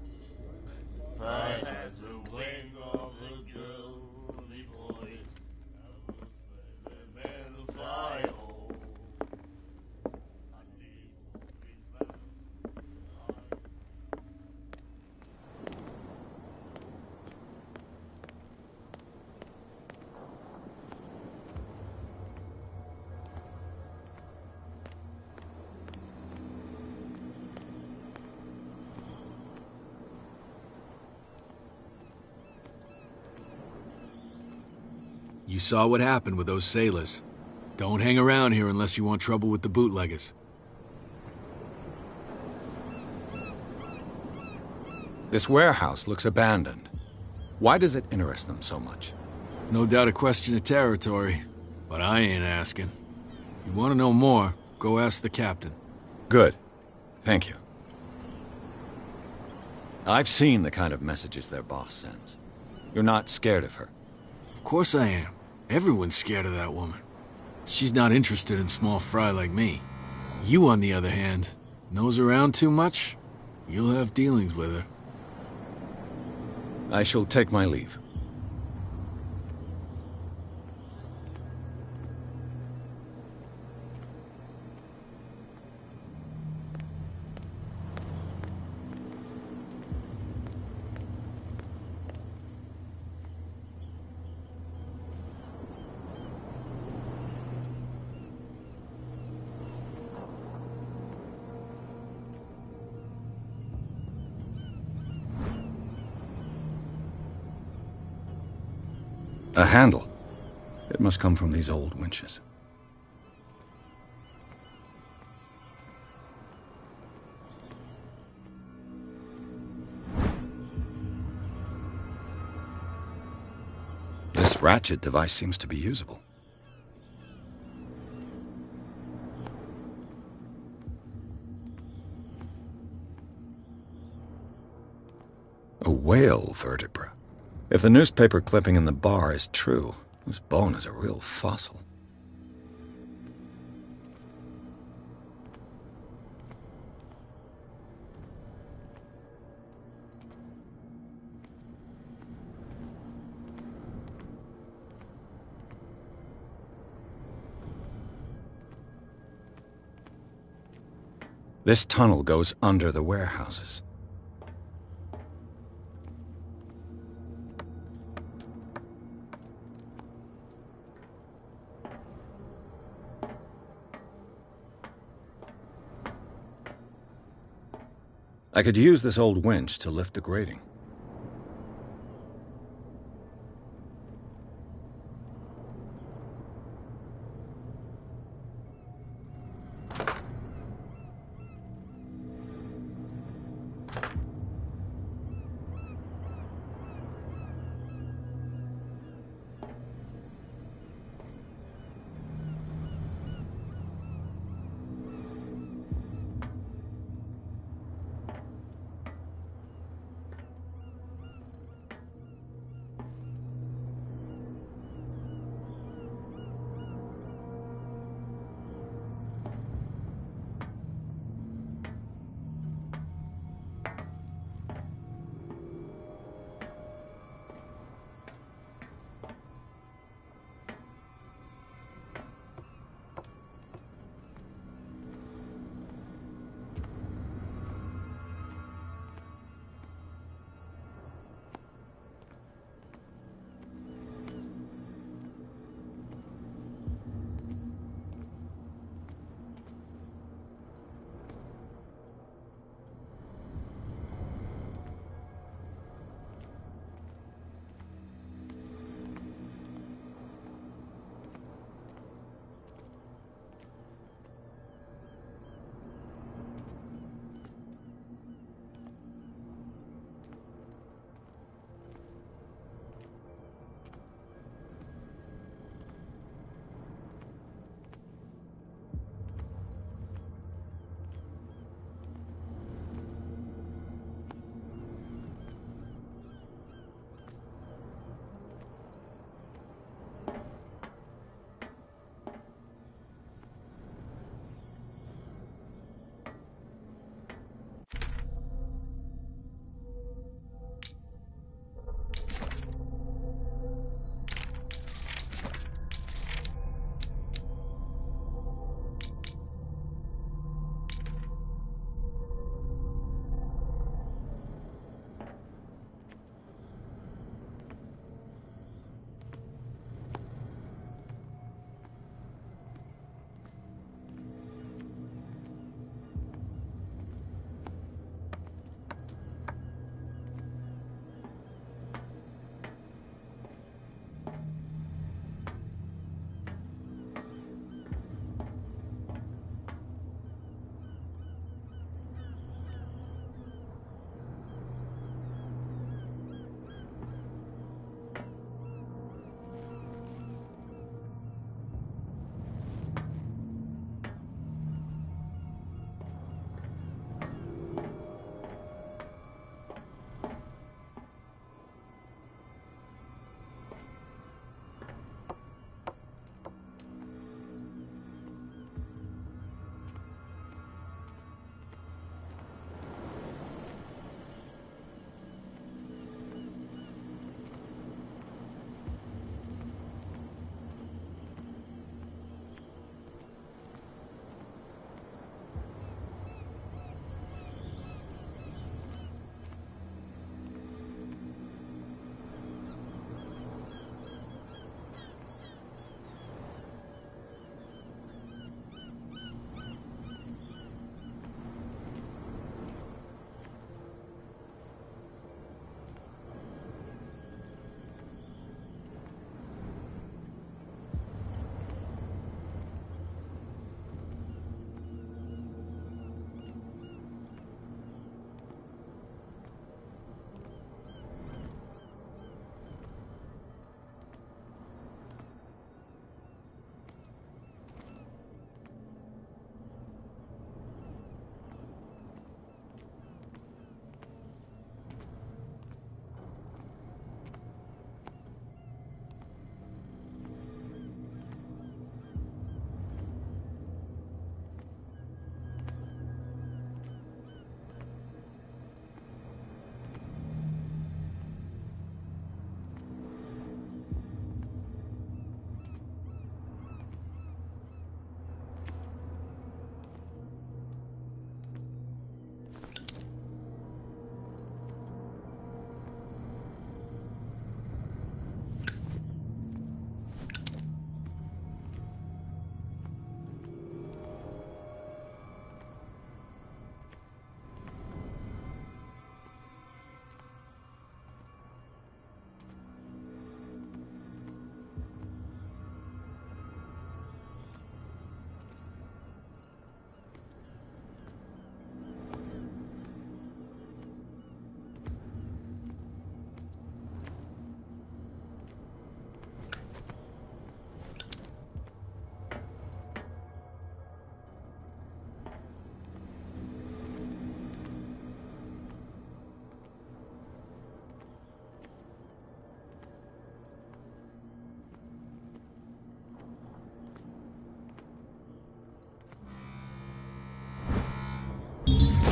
You saw what happened with those sailors. Don't hang around here unless you want trouble with the bootleggers. This warehouse looks abandoned. Why does it interest them so much? No doubt a question of territory, but I ain't asking. You want to know more, go ask the captain. Good. Thank you. I've seen the kind of messages their boss sends. You're not scared of her. Of course I am. Everyone's scared of that woman. She's not interested in small fry like me. You, on the other hand, nose around too much, you'll have dealings with her. I shall take my leave. A handle. It must come from these old winches. This ratchet device seems to be usable. A whale vertebra. If the newspaper clipping in the bar is true, this bone is a real fossil. This tunnel goes under the warehouses. I could use this old winch to lift the grating.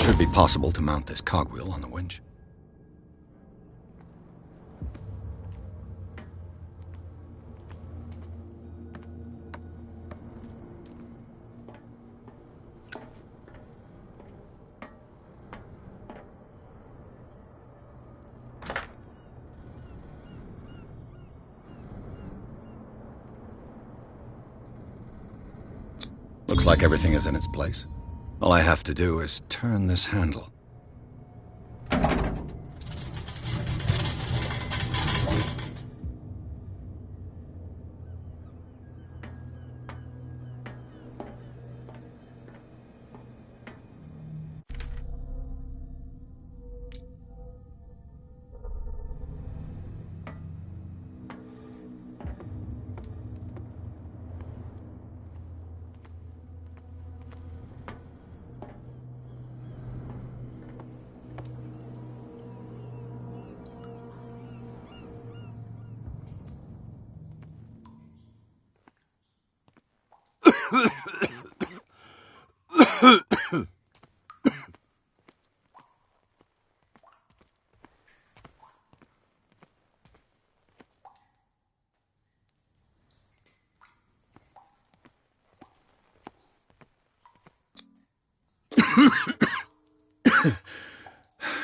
Should be possible to mount this cogwheel on the winch. Looks like everything is in its place. All I have to do is turn this handle.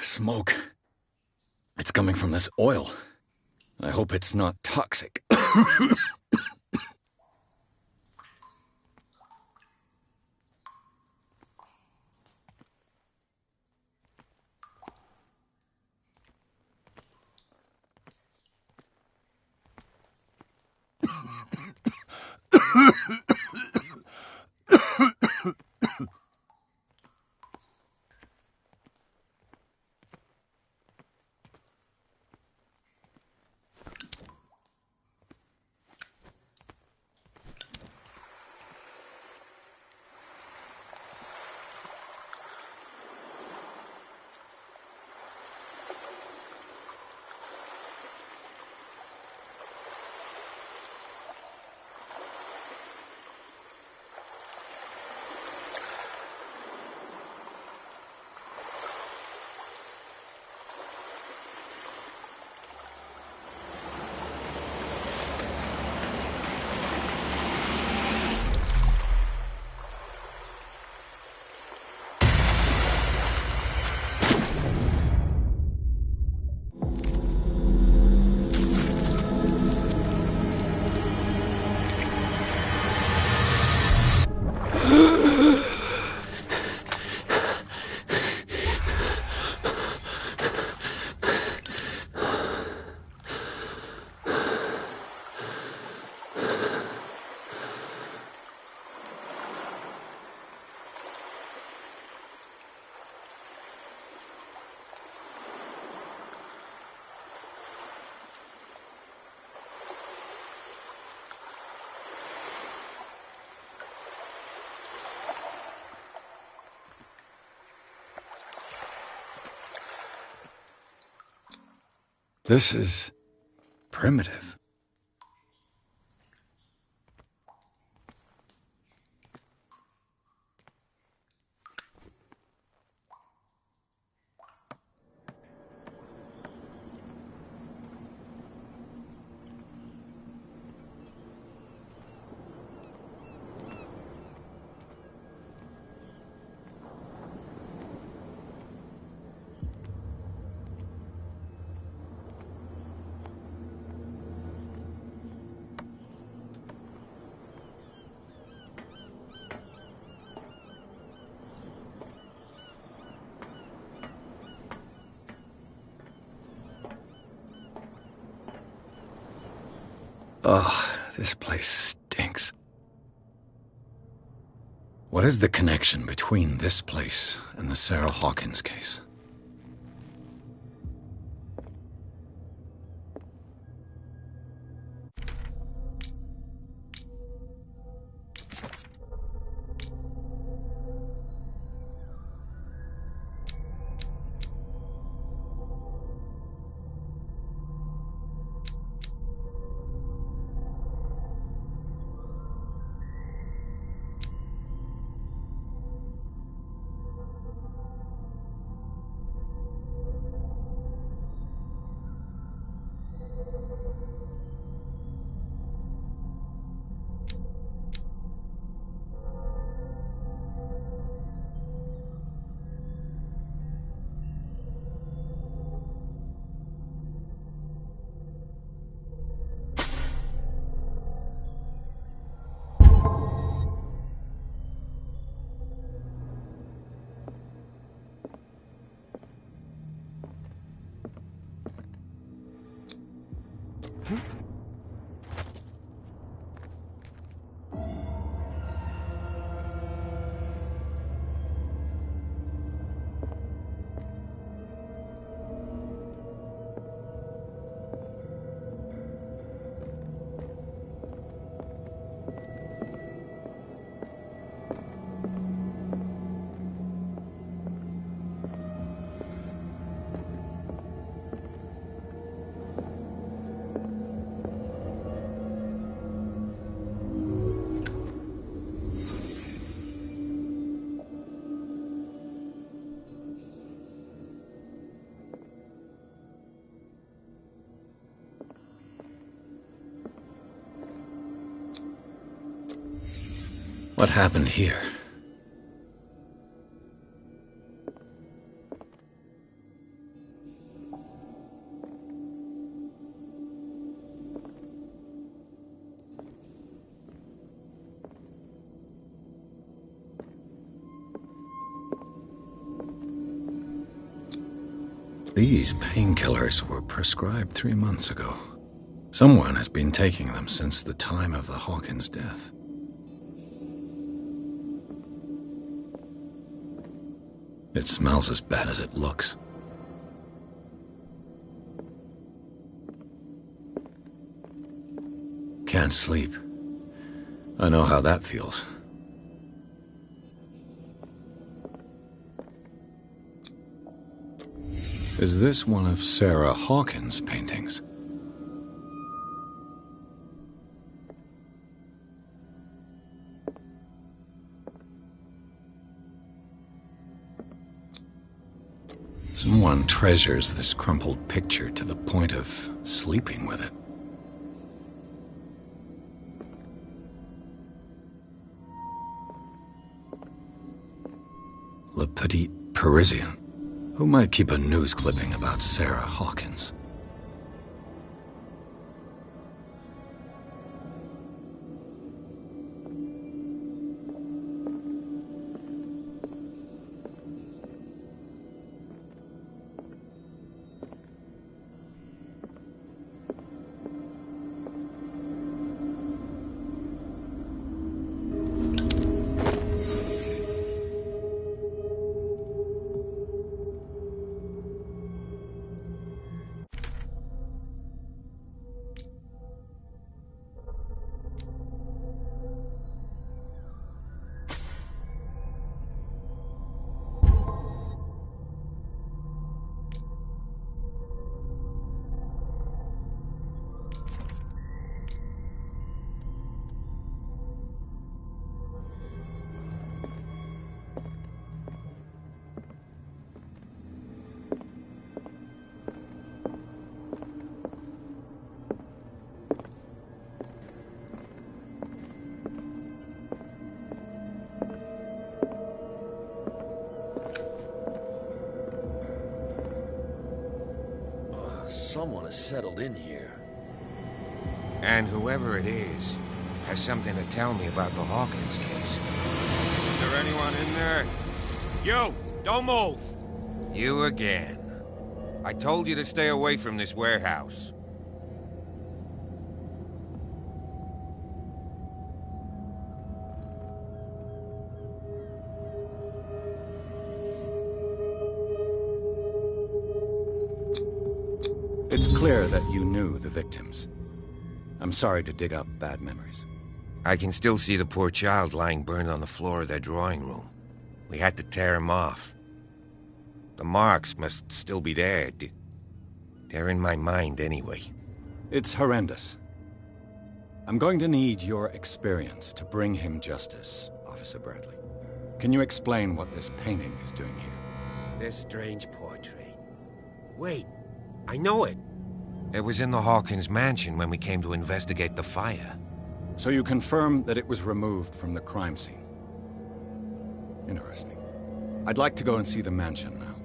Smoke. It's coming from this oil. I hope it's not toxic. This is primitive. Ugh, this place stinks. What is the connection between this place and the Sarah Hawkins case? What happened here? These painkillers were prescribed 3 months ago. Someone has been taking them since the time of the Hawkins' death. It smells as bad as it looks. Can't sleep. I know how that feels. Is this one of Sarah Hawkins' paintings? Someone treasures this crumpled picture to the point of sleeping with it. Le Petit Parisien. Who might keep a news clipping about Sarah Hawkins? Someone has settled in here. And whoever it is has something to tell me about the Hawkins case. Is there anyone in there? You! Don't move! You again. I told you to stay away from this warehouse. It's clear that you knew the victims. I'm sorry to dig up bad memories. I can still see the poor child lying burned on the floor of their drawing room. We had to tear him off. The marks must still be there. They're in my mind anyway. It's horrendous. I'm going to need your experience to bring him justice, Officer Bradley. Can you explain what this painting is doing here? This strange portrait. Wait, I know it. It was in the Hawkins mansion when we came to investigate the fire. So you confirm that it was removed from the crime scene? Interesting. I'd like to go and see the mansion now.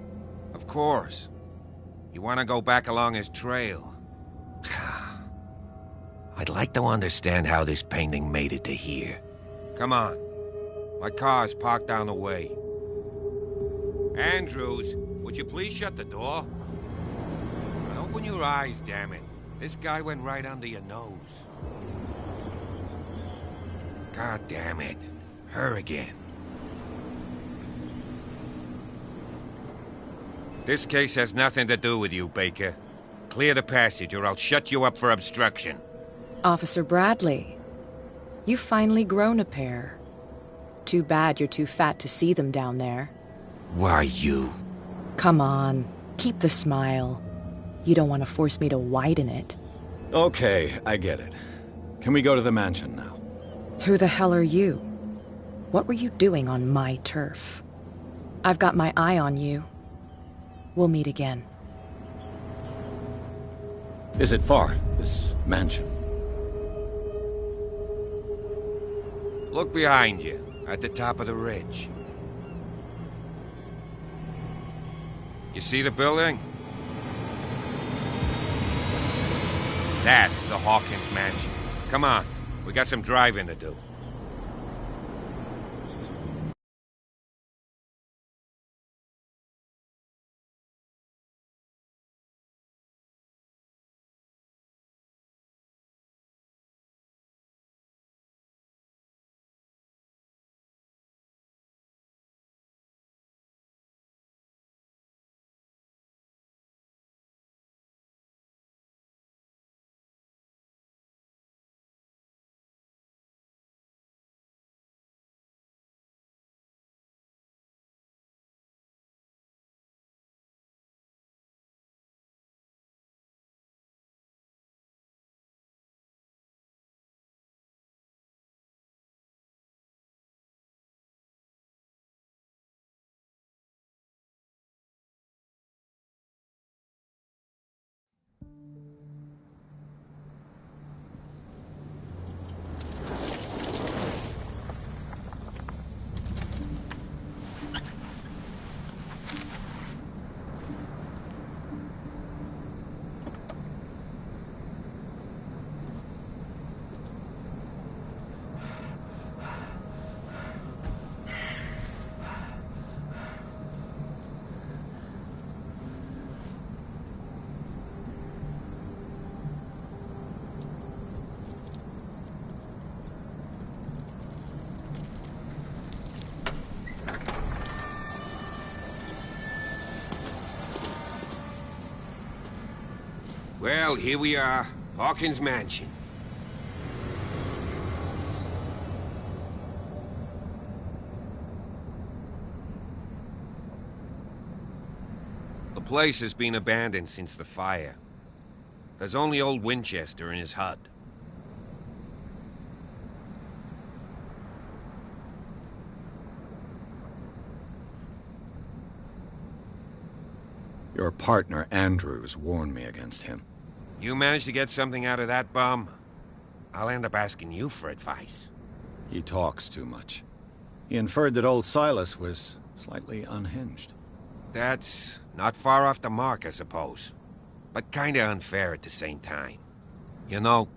Of course. You want to go back along his trail? I'd like to understand how this painting made it to here. Come on. My car's parked down the way. Andrews, would you please shut the door? And open your eyes, damn it. This guy went right under your nose. God damn it. Her again. This case has nothing to do with you, Baker. Clear the passage or I'll shut you up for obstruction. Officer Bradley, you've finally grown a pair. Too bad you're too fat to see them down there. Why, you? Come on, keep the smile. You don't want to force me to widen it. Okay, I get it. Can we go to the mansion now? Who the hell are you? What were you doing on my turf? I've got my eye on you. We'll meet again. Is it far, this mansion? Look behind you. At the top of the ridge. You see the building? That's the Hawkins mansion. Come on, we got some driving to do. Well, here we are. Hawkins Mansion. The place has been abandoned since the fire. There's only old Winchester in his hut. Your partner, Andrews, warned me against him. You managed to get something out of that bum? I'll end up asking you for advice. He talks too much. He inferred that old Silas was slightly unhinged. That's not far off the mark, I suppose. But kinda unfair at the same time. You know,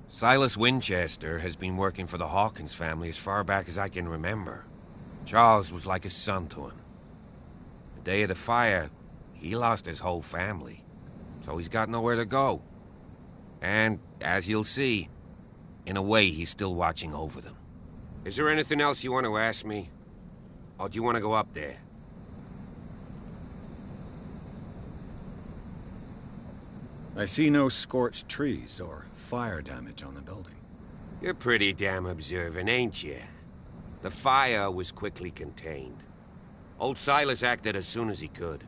Silas Winchester has been working for the Hawkins family as far back as I can remember. Charles was like a son to him. The day of the fire, he lost his whole family. So he's got nowhere to go. And, as you'll see, in a way he's still watching over them. Is there anything else you want to ask me? Or do you want to go up there? I see no scorched trees or fire damage on the building. You're pretty damn observant, ain't you? The fire was quickly contained. Old Silas acted as soon as he could.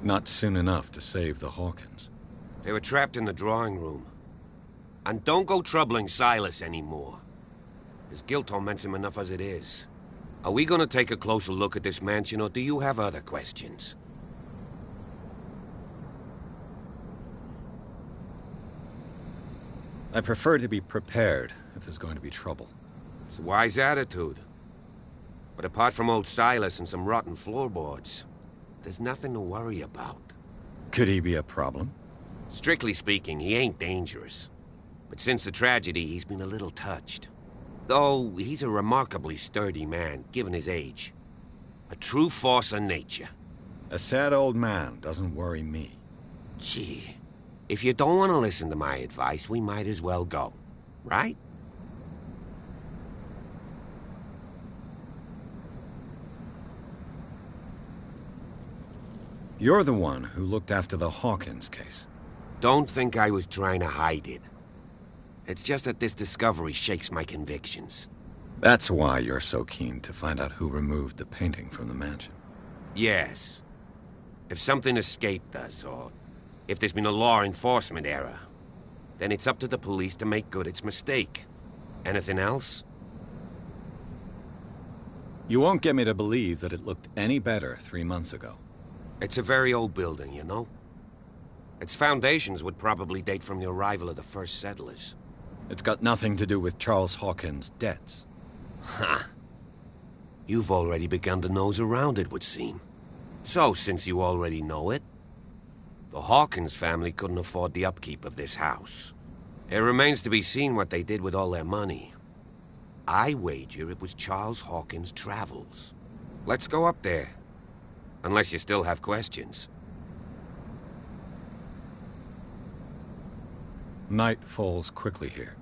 Not soon enough to save the Hawkins. They were trapped in the drawing room. And don't go troubling Silas anymore. His guilt torments him enough as it is. Are we gonna take a closer look at this mansion, or do you have other questions? I prefer to be prepared if there's going to be trouble. It's a wise attitude. But apart from old Silas and some rotten floorboards, there's nothing to worry about. Could he be a problem? Strictly speaking, he ain't dangerous. But since the tragedy, he's been a little touched. Though, he's a remarkably sturdy man, given his age. A true force of nature. A sad old man doesn't worry me. Gee, if you don't want to listen to my advice, we might as well go. Right? You're the one who looked after the Hawkins case. Don't think I was trying to hide it. It's just that this discovery shakes my convictions. That's why you're so keen to find out who removed the painting from the mansion. Yes. If something escaped us, or if there's been a law enforcement error, then it's up to the police to make good its mistake. Anything else? You won't get me to believe that it looked any better 3 months ago. It's a very old building, you know? Its foundations would probably date from the arrival of the first settlers. It's got nothing to do with Charles Hawkins' debts. Ha! You've already begun to nose around, it would seem. So, since you already know it, the Hawkins family couldn't afford the upkeep of this house. It remains to be seen what they did with all their money. I wager it was Charles Hawkins' travels. Let's go up there. Unless you still have questions. Night falls quickly here,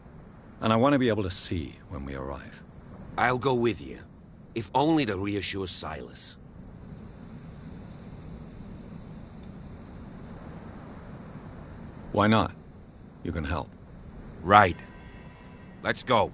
and I want to be able to see when we arrive. I'll go with you, if only to reassure Silas. Why not? You can help. Right. Let's go.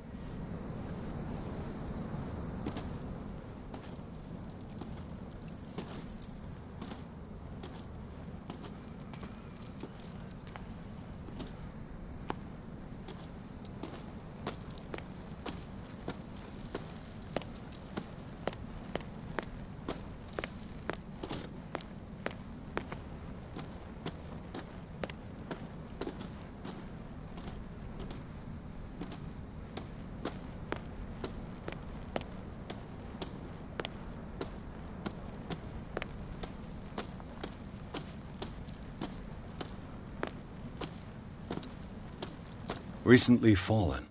Recently fallen.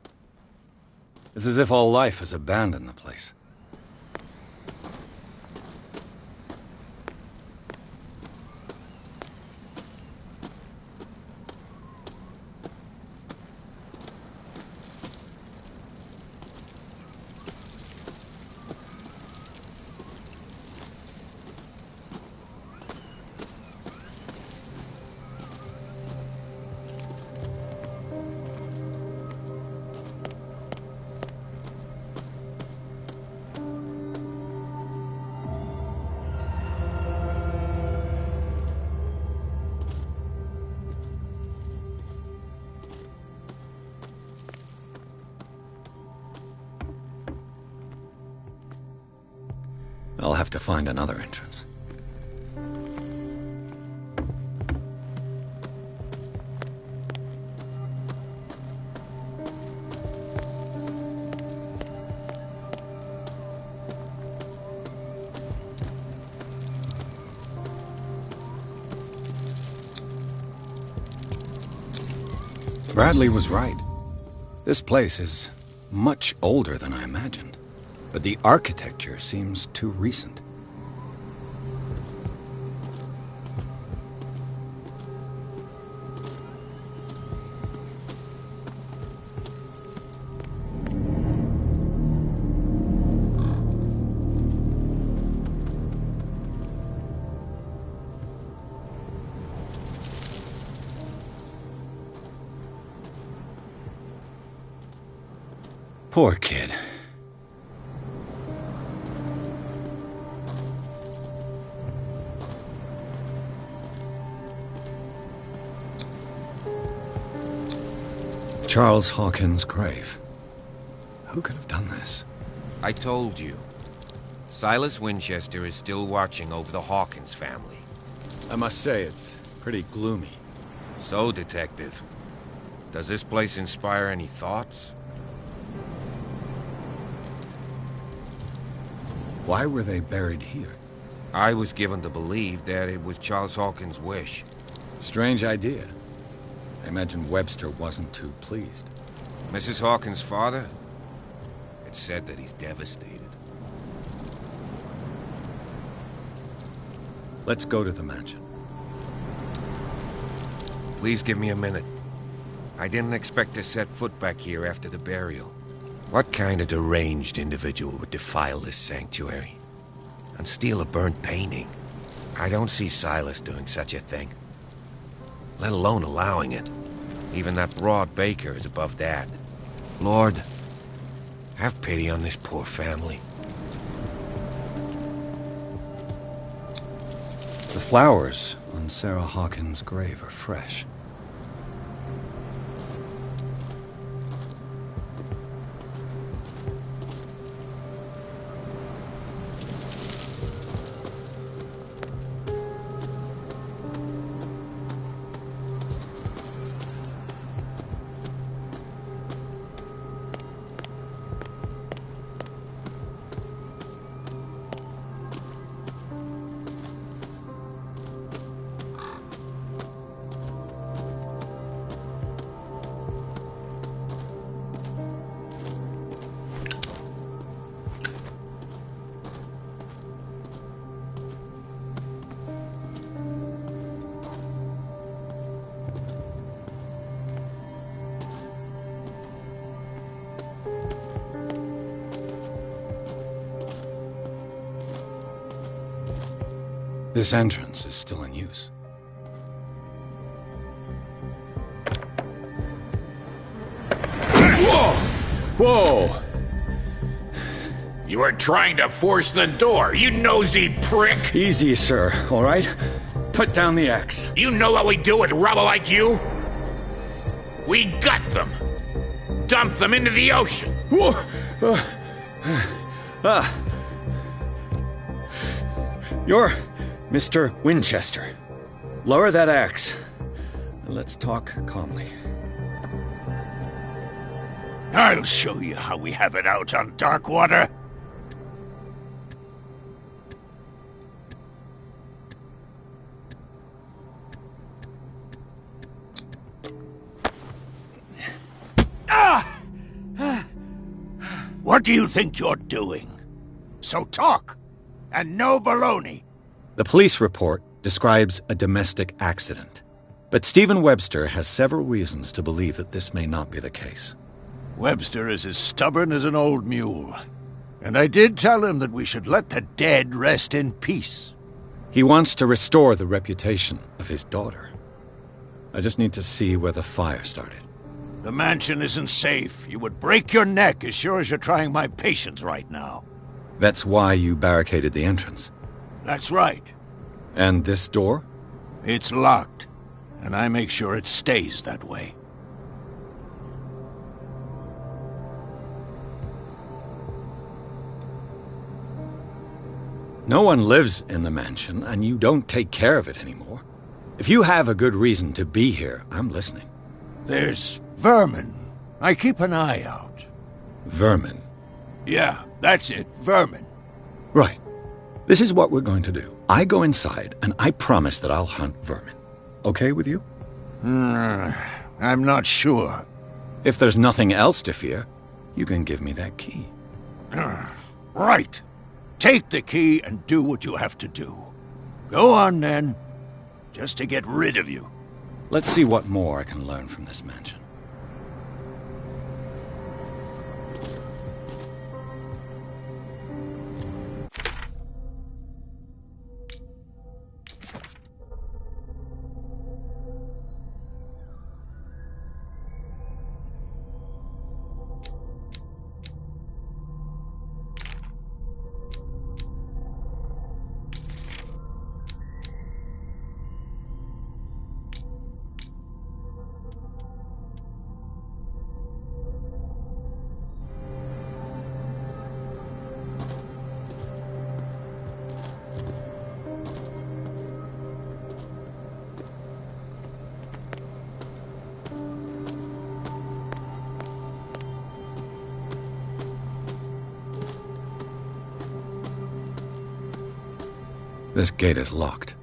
It's as if all life has abandoned the place. I'll have to find another entrance. Bradley was right. This place is much older than I imagined. But the architecture seems too recent. Poor kid. Charles Hawkins' grave. Who could have done this? I told you. Silas Winchester is still watching over the Hawkins family. I must say, it's pretty gloomy. So, Detective, does this place inspire any thoughts? Why were they buried here? I was given to believe that it was Charles Hawkins' wish. Strange idea. I imagine Webster wasn't too pleased. Mrs. Hawkins' father? It's said that he's devastated. Let's go to the mansion. Please give me a minute. I didn't expect to set foot back here after the burial. What kind of deranged individual would defile this sanctuary? And steal a burnt painting? I don't see Silas doing such a thing. Let alone allowing it. Even that broad baker is above that. Lord, have pity on this poor family. The flowers on Sarah Hawkins' grave are fresh. This entrance is still in use. Whoa! Whoa! You were trying to force the door, you nosy prick! Easy, sir, all right? Put down the axe. You know what we do with rubble like you? We gut them. Dump them into the ocean. Whoa! You're Mr. Winchester. Lower that axe. And let's talk calmly. I'll show you how we have it out on dark water. What do you think you're doing? So talk, and no baloney. The police report describes a domestic accident, but Stephen Webster has several reasons to believe that this may not be the case. Webster is as stubborn as an old mule, and I did tell him that we should let the dead rest in peace. He wants to restore the reputation of his daughter. I just need to see where the fire started. The mansion isn't safe. You would break your neck as sure as you're trying my patience right now. That's why you barricaded the entrance. That's right. And this door? It's locked, and I make sure it stays that way. No one lives in the mansion, and you don't take care of it anymore. If you have a good reason to be here, I'm listening. There's vermin. I keep an eye out. Vermin? Yeah, that's it, vermin. Right. This is what we're going to do. I go inside, and I promise that I'll hunt vermin. Okay with you? I'm not sure. If there's nothing else to fear, you can give me that key. Right. Take the key and do what you have to do. Go on, then. Just to get rid of you. Let's see what more I can learn from this mansion. This gate is locked.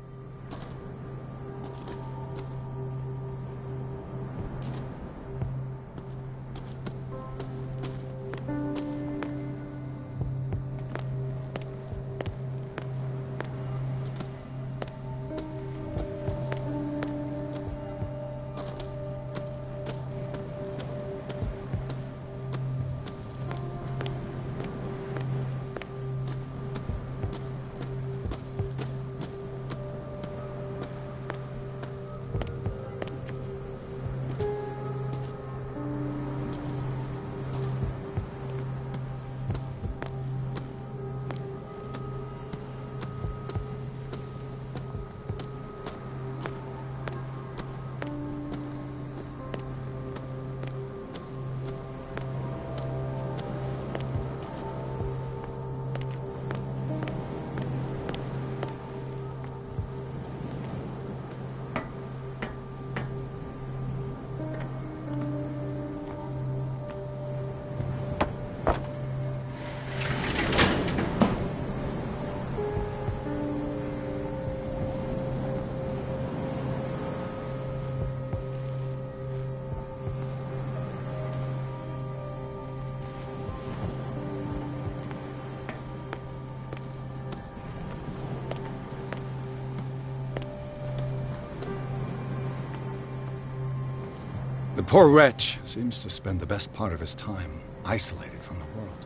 The poor wretch seems to spend the best part of his time isolated from the world.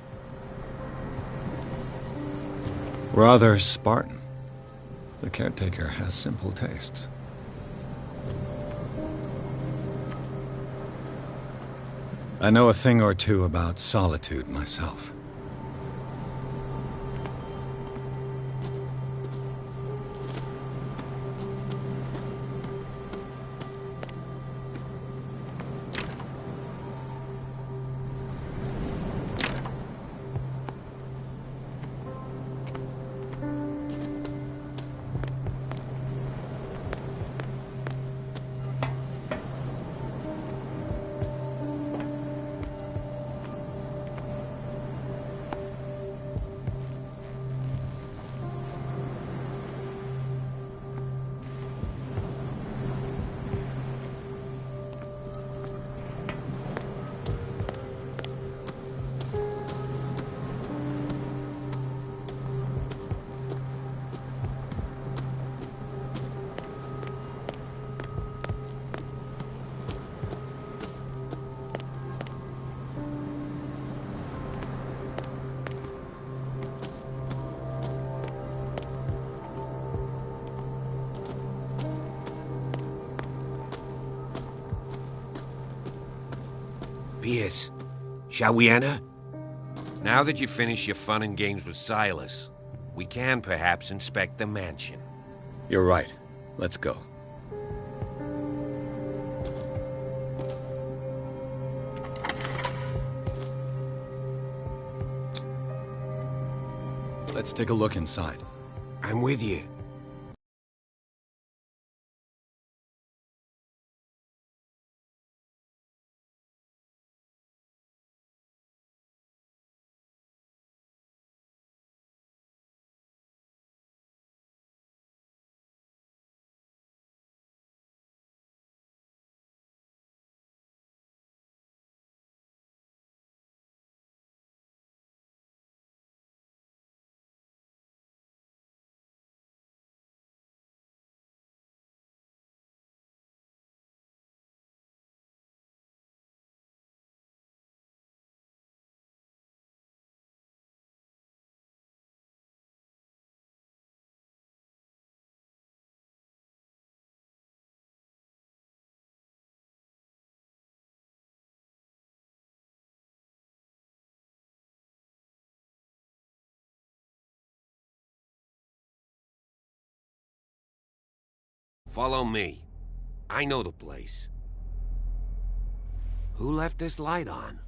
Rather Spartan. The caretaker has simple tastes. I know a thing or two about solitude myself. Piers, shall we enter? Now that you finish your fun and games with Silas, we can perhaps inspect the mansion. You're right. Let's go. Let's take a look inside. I'm with you. Follow me. I know the place. Who left this light on?